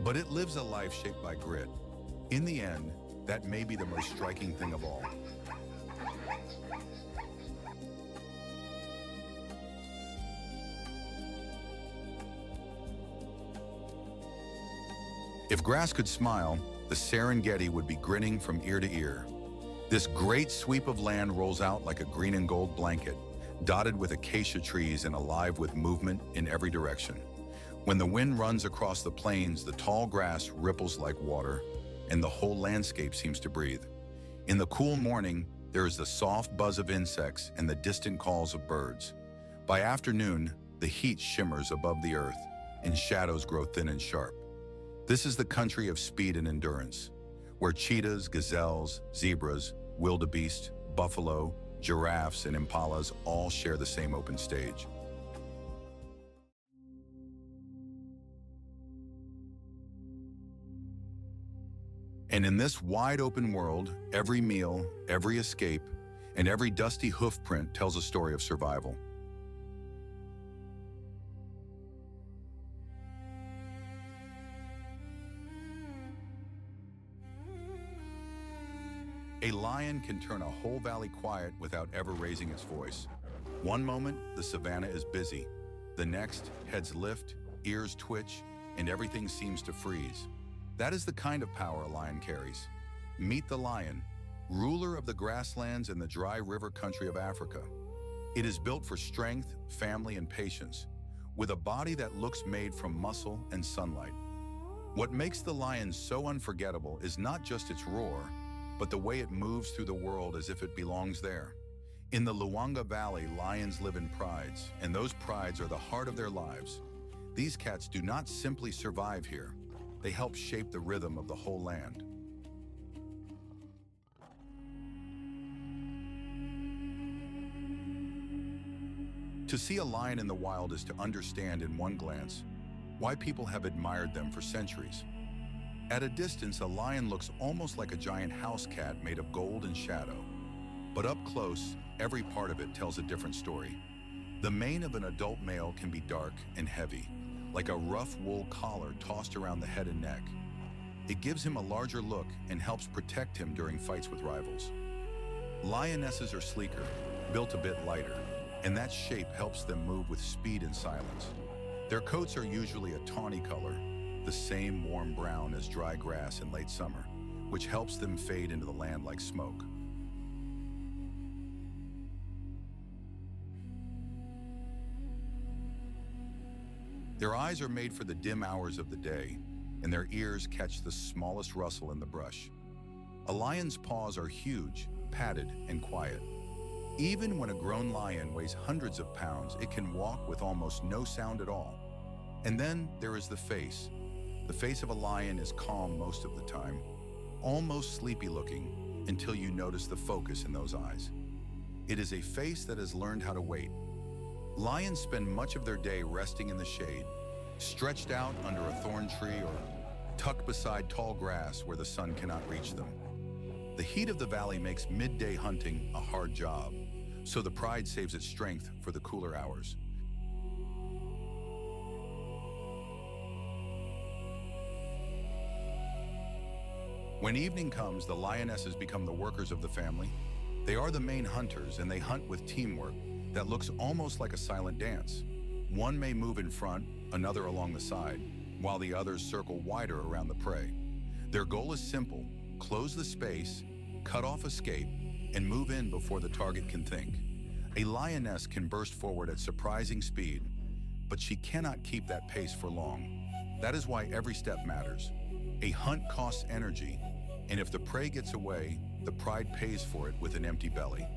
but it lives a life shaped by grit. In the end, that may be the most striking thing of all. If grass could smile, the Serengeti would be grinning from ear to ear. This great sweep of land rolls out like a green and gold blanket, dotted with acacia trees and alive with movement in every direction. When the wind runs across the plains, the tall grass ripples like water, and the whole landscape seems to breathe. In the cool morning, there is the soft buzz of insects and the distant calls of birds. By afternoon, the heat shimmers above the earth, and shadows grow thin and sharp. This is the country of speed and endurance, where cheetahs, gazelles, zebras, wildebeest, buffalo, giraffes, and impalas all share the same open stage. And in this wide open world, every meal, every escape, and every dusty hoof print tells a story of survival. A lion can turn a whole valley quiet without ever raising its voice. One moment, the savanna is busy. The next, heads lift, ears twitch, and everything seems to freeze. That is the kind of power a lion carries. Meet the lion, ruler of the grasslands and the dry river country of Africa. It is built for strength, family, and patience, with a body that looks made from muscle and sunlight. What makes the lion so unforgettable is not just its roar, but the way it moves through the world as if it belongs there. In the Luangwa Valley, lions live in prides, and those prides are the heart of their lives. These cats do not simply survive here. They help shape the rhythm of the whole land. To see a lion in the wild is to understand in one glance why people have admired them for centuries. At a distance, a lion looks almost like a giant house cat made of gold and shadow. But up close, every part of it tells a different story. The mane of an adult male can be dark and heavy, like a rough wool collar tossed around the head and neck. It gives him a larger look and helps protect him during fights with rivals. Lionesses are sleeker, built a bit lighter, and that shape helps them move with speed and silence. Their coats are usually a tawny color, the same warm brown as dry grass in late summer, which helps them fade into the land like smoke. Their eyes are made for the dim hours of the day, and their ears catch the smallest rustle in the brush. A lion's paws are huge, padded, and quiet. Even when a grown lion weighs hundreds of pounds, it can walk with almost no sound at all. And then there is the face. The face of a lion is calm most of the time, almost sleepy looking, until you notice the focus in those eyes. It is a face that has learned how to wait. Lions spend much of their day resting in the shade, stretched out under a thorn tree or tucked beside tall grass where the sun cannot reach them. The heat of the valley makes midday hunting a hard job, so the pride saves its strength for the cooler hours. When evening comes, the lionesses become the workers of the family. They are the main hunters, and they hunt with teamwork that looks almost like a silent dance. One may move in front, another along the side, while the others circle wider around the prey. Their goal is simple: close the space, cut off escape, and move in before the target can think. A lioness can burst forward at surprising speed, but she cannot keep that pace for long. That is why every step matters. A hunt costs energy, and if the prey gets away, the pride pays for it with an empty belly.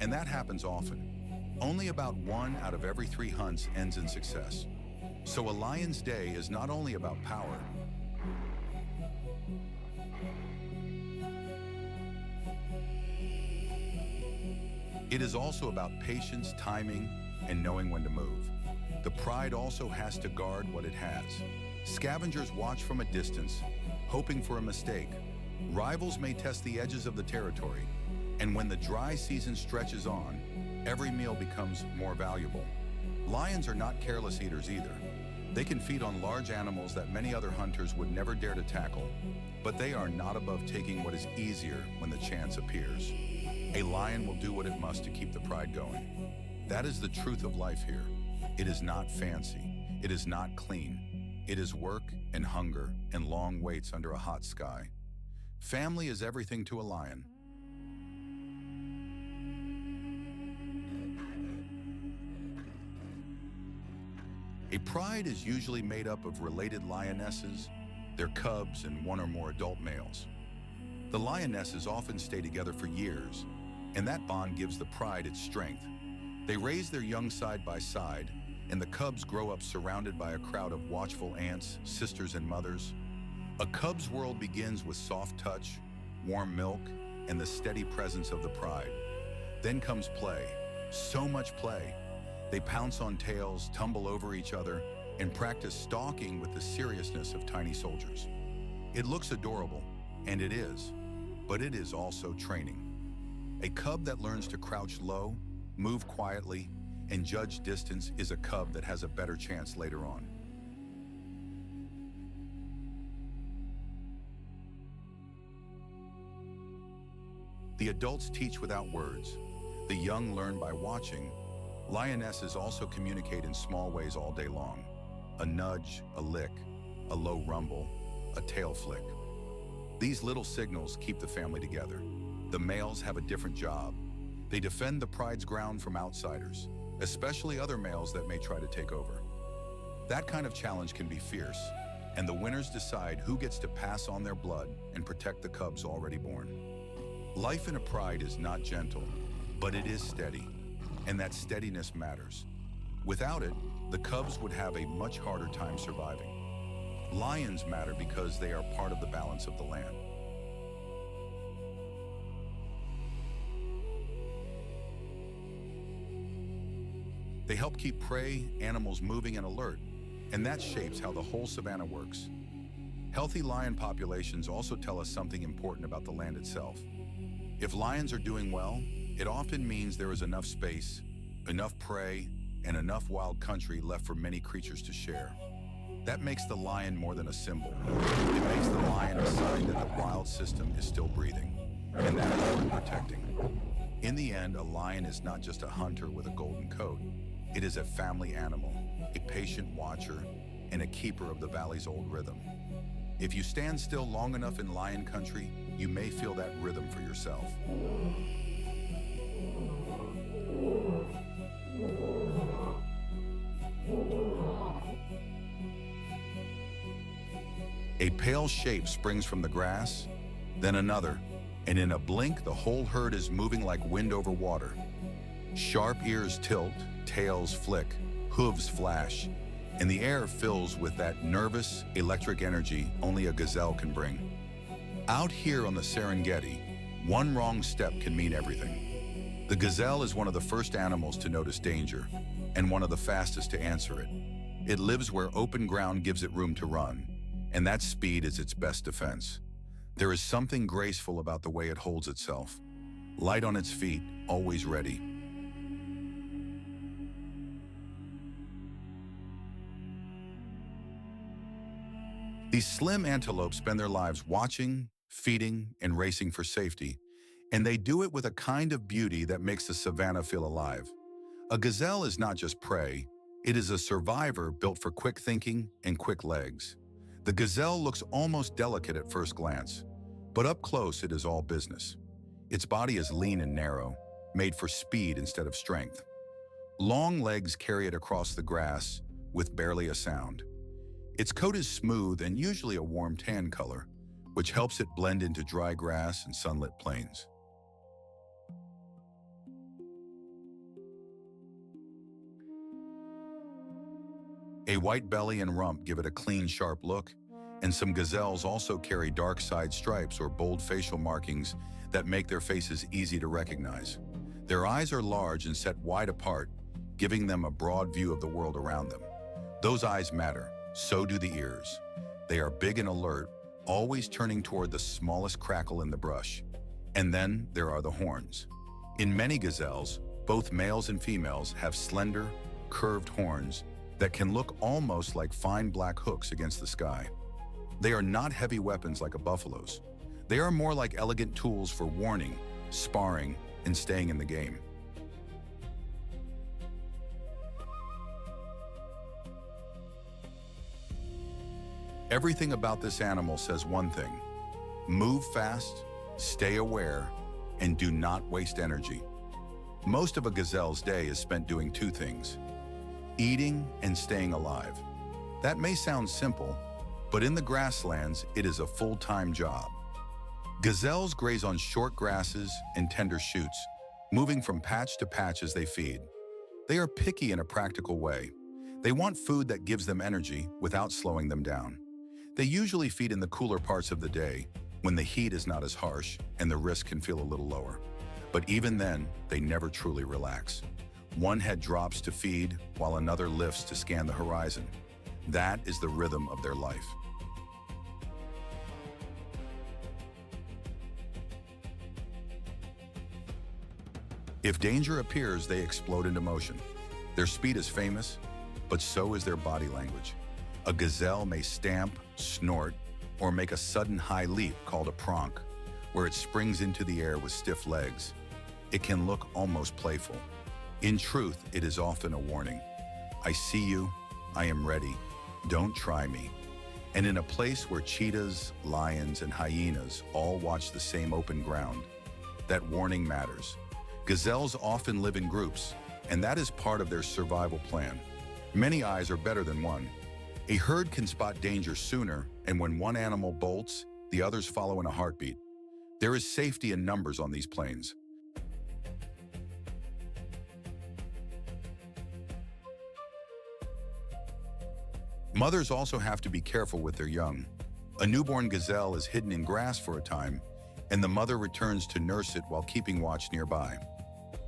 And that happens often. Only about 1 out of every 3 hunts ends in success. So a lion's day is not only about power, it is also about patience, timing, and knowing when to move. The pride also has to guard what it has. Scavengers watch from a distance, hoping for a mistake. Rivals may test the edges of the territory, and when the dry season stretches on, every meal becomes more valuable. Lions are not careless eaters either. They can feed on large animals that many other hunters would never dare to tackle, but they are not above taking what is easier when the chance appears. A lion will do what it must to keep the pride going. That is the truth of life here. It is not fancy. It is not clean. It is work and hunger and long waits under a hot sky. Family is everything to a lion. A pride is usually made up of related lionesses, their cubs, and 1 or more adult males. The lionesses often stay together for years, and that bond gives the pride its strength. They raise their young side by side, and the cubs grow up surrounded by a crowd of watchful aunts, sisters, and mothers. A cub's world begins with soft touch, warm milk, and the steady presence of the pride. Then comes play, so much play. They pounce on tails, tumble over each other, and practice stalking with the seriousness of tiny soldiers. It looks adorable, and it is, but it is also training. A cub that learns to crouch low, move quietly, and judge distance is a cub that has a better chance later on. The adults teach without words. The young learn by watching. Lionesses also communicate in small ways all day long. A nudge, a lick, a low rumble, a tail flick. These little signals keep the family together. The males have a different job. They defend the pride's ground from outsiders, especially other males that may try to take over. That kind of challenge can be fierce, and the winners decide who gets to pass on their blood and protect the cubs already born. Life in a pride is not gentle, but it is steady, and that steadiness matters. Without it, the cubs would have a much harder time surviving. Lions matter because they are part of the balance of the land. They help keep prey animals moving and alert, and that shapes how the whole savanna works. Healthy lion populations also tell us something important about the land itself. If lions are doing well, it often means there is enough space, enough prey, and enough wild country left for many creatures to share. That makes the lion more than a symbol. It makes the lion a sign that the wild system is still breathing, and that is worth protecting. In the end, a lion is not just a hunter with a golden coat. It is a family animal, a patient watcher, and a keeper of the valley's old rhythm. If you stand still long enough in lion country, you may feel that rhythm for yourself. A pale shape springs from the grass, then another, and in a blink the whole herd is moving like wind over water. Sharp ears tilt, tails flick, hooves flash, and the air fills with that nervous, electric energy only a gazelle can bring. Out here on the Serengeti, one wrong step can mean everything. The gazelle is one of the first animals to notice danger, and one of the fastest to answer it. It lives where open ground gives it room to run, and that speed is its best defense. There is something graceful about the way it holds itself, light on its feet, always ready. These slim antelopes spend their lives watching, feeding, and racing for safety, and they do it with a kind of beauty that makes the savannah feel alive. A gazelle is not just prey, it is a survivor built for quick thinking and quick legs. The gazelle looks almost delicate at first glance, but up close it is all business. Its body is lean and narrow, made for speed instead of strength. Long legs carry it across the grass with barely a sound. Its coat is smooth and usually a warm tan color, which helps it blend into dry grass and sunlit plains. A white belly and rump give it a clean, sharp look, and some gazelles also carry dark side stripes or bold facial markings that make their faces easy to recognize. Their eyes are large and set wide apart, giving them a broad view of the world around them. Those eyes matter, so do the ears. They are big and alert, always turning toward the smallest crackle in the brush. And then there are the horns. In many gazelles, both males and females have slender, curved horns that can look almost like fine black hooks against the sky. They are not heavy weapons like a buffalo's. They are more like elegant tools for warning, sparring, and staying in the game. Everything about this animal says one thing: move fast, stay aware, and do not waste energy. Most of a gazelle's day is spent doing two things: eating and staying alive. That may sound simple, but in the grasslands, it is a full-time job. Gazelles graze on short grasses and tender shoots, moving from patch to patch as they feed. They are picky in a practical way. They want food that gives them energy without slowing them down. They usually feed in the cooler parts of the day, when the heat is not as harsh and the risk can feel a little lower. But even then, they never truly relax. One head drops to feed, while another lifts to scan the horizon. That is the rhythm of their life. If danger appears, they explode into motion. Their speed is famous, but so is their body language. A gazelle may stamp, snort, or make a sudden high leap called a pronk, where it springs into the air with stiff legs. It can look almost playful. In truth, it is often a warning. I see you, I am ready, don't try me. And in a place where cheetahs, lions, and hyenas all watch the same open ground, that warning matters. Gazelles often live in groups, and that is part of their survival plan. Many eyes are better than one. A herd can spot danger sooner, and when one animal bolts, the others follow in a heartbeat. There is safety in numbers on these plains. Mothers also have to be careful with their young. A newborn gazelle is hidden in grass for a time, and the mother returns to nurse it while keeping watch nearby.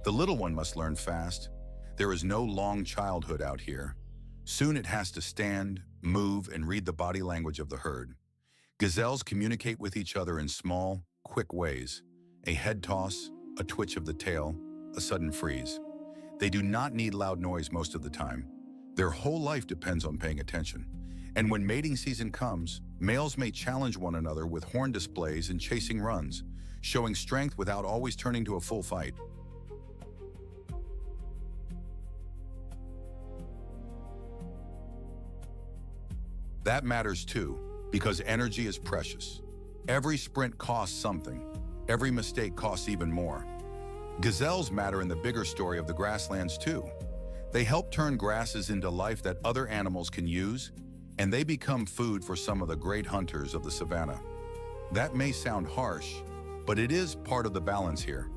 The little one must learn fast. There is no long childhood out here. Soon it has to stand, move, and read the body language of the herd. Gazelles communicate with each other in small, quick ways. A head toss, a twitch of the tail, a sudden freeze. They do not need loud noise most of the time. Their whole life depends on paying attention. And when mating season comes, males may challenge one another with horn displays and chasing runs, showing strength without always turning to a full fight. That matters too, because energy is precious. Every sprint costs something. Every mistake costs even more. Gazelles matter in the bigger story of the grasslands too. They help turn grasses into life that other animals can use, and they become food for some of the great hunters of the savannah. That may sound harsh, but it is part of the balance here.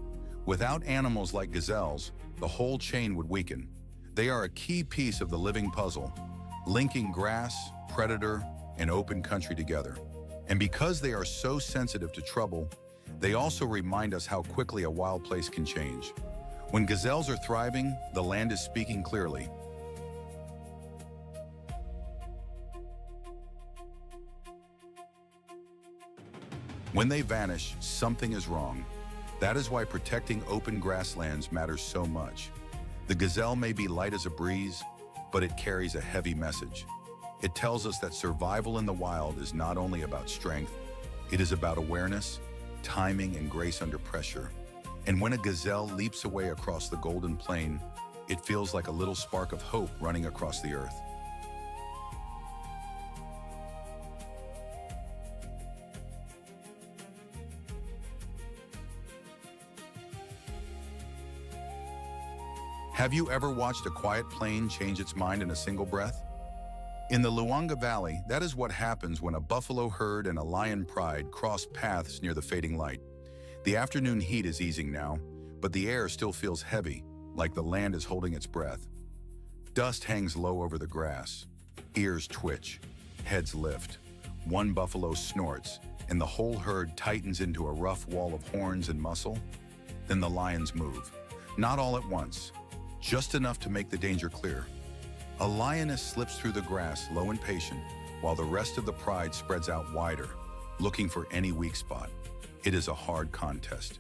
Without animals like gazelles, the whole chain would weaken. They are a key piece of the living puzzle, linking grass, predator, and open country together. And because they are so sensitive to trouble, they also remind us how quickly a wild place can change. When gazelles are thriving, the land is speaking clearly. When they vanish, something is wrong. That is why protecting open grasslands matters so much. The gazelle may be light as a breeze, but it carries a heavy message. It tells us that survival in the wild is not only about strength, it is about awareness, timing, and grace under pressure. And when a gazelle leaps away across the golden plain, it feels like a little spark of hope running across the earth. Have you ever watched a quiet plain change its mind in a single breath? In the Luangwa Valley, that is what happens when a buffalo herd and a lion pride cross paths near the fading light. The afternoon heat is easing now, but the air still feels heavy, like the land is holding its breath. Dust hangs low over the grass. Ears twitch, heads lift. One buffalo snorts, and the whole herd tightens into a rough wall of horns and muscle. Then the lions move, not all at once, just enough to make the danger clear. A lioness slips through the grass, low and patient, while the rest of the pride spreads out wider, looking for any weak spot. It is a hard contest.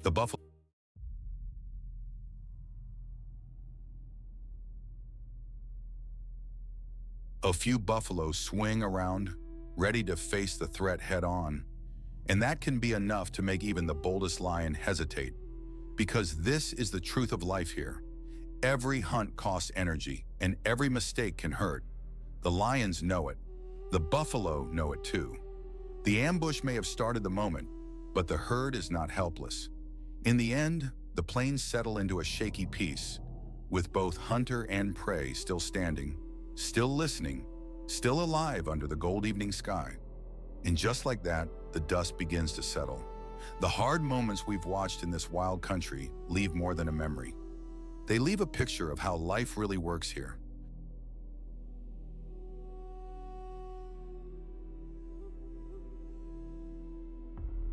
The buffalo. A few buffaloes swing around, ready to face the threat head-on. And that can be enough to make even the boldest lion hesitate. Because this is the truth of life here. Every hunt costs energy, and every mistake can hurt. The lions know it. The buffalo know it too. The ambush may have started the moment, but the herd is not helpless. In the end, the plains settle into a shaky peace, with both hunter and prey still standing, still listening, still alive under the gold evening sky. And just like that, the dust begins to settle. The hard moments we've watched in this wild country leave more than a memory. They leave a picture of how life really works here.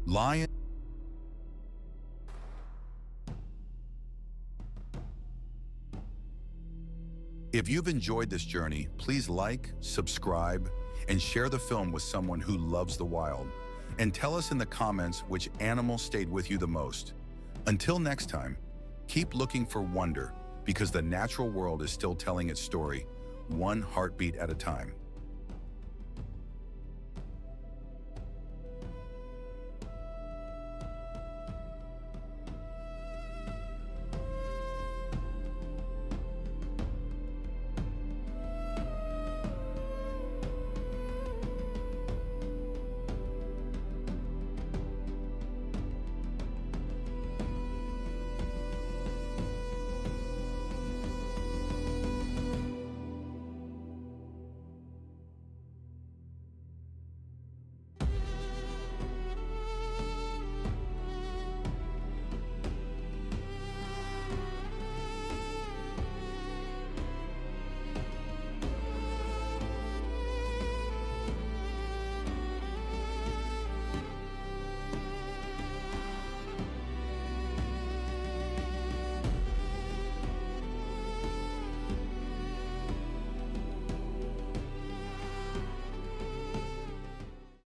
Lion. If you've enjoyed this journey, please like, subscribe, and share the film with someone who loves the wild. And tell us in the comments which animal stayed with you the most. Until next time, keep looking for wonder, because the natural world is still telling its story, one heartbeat at a time.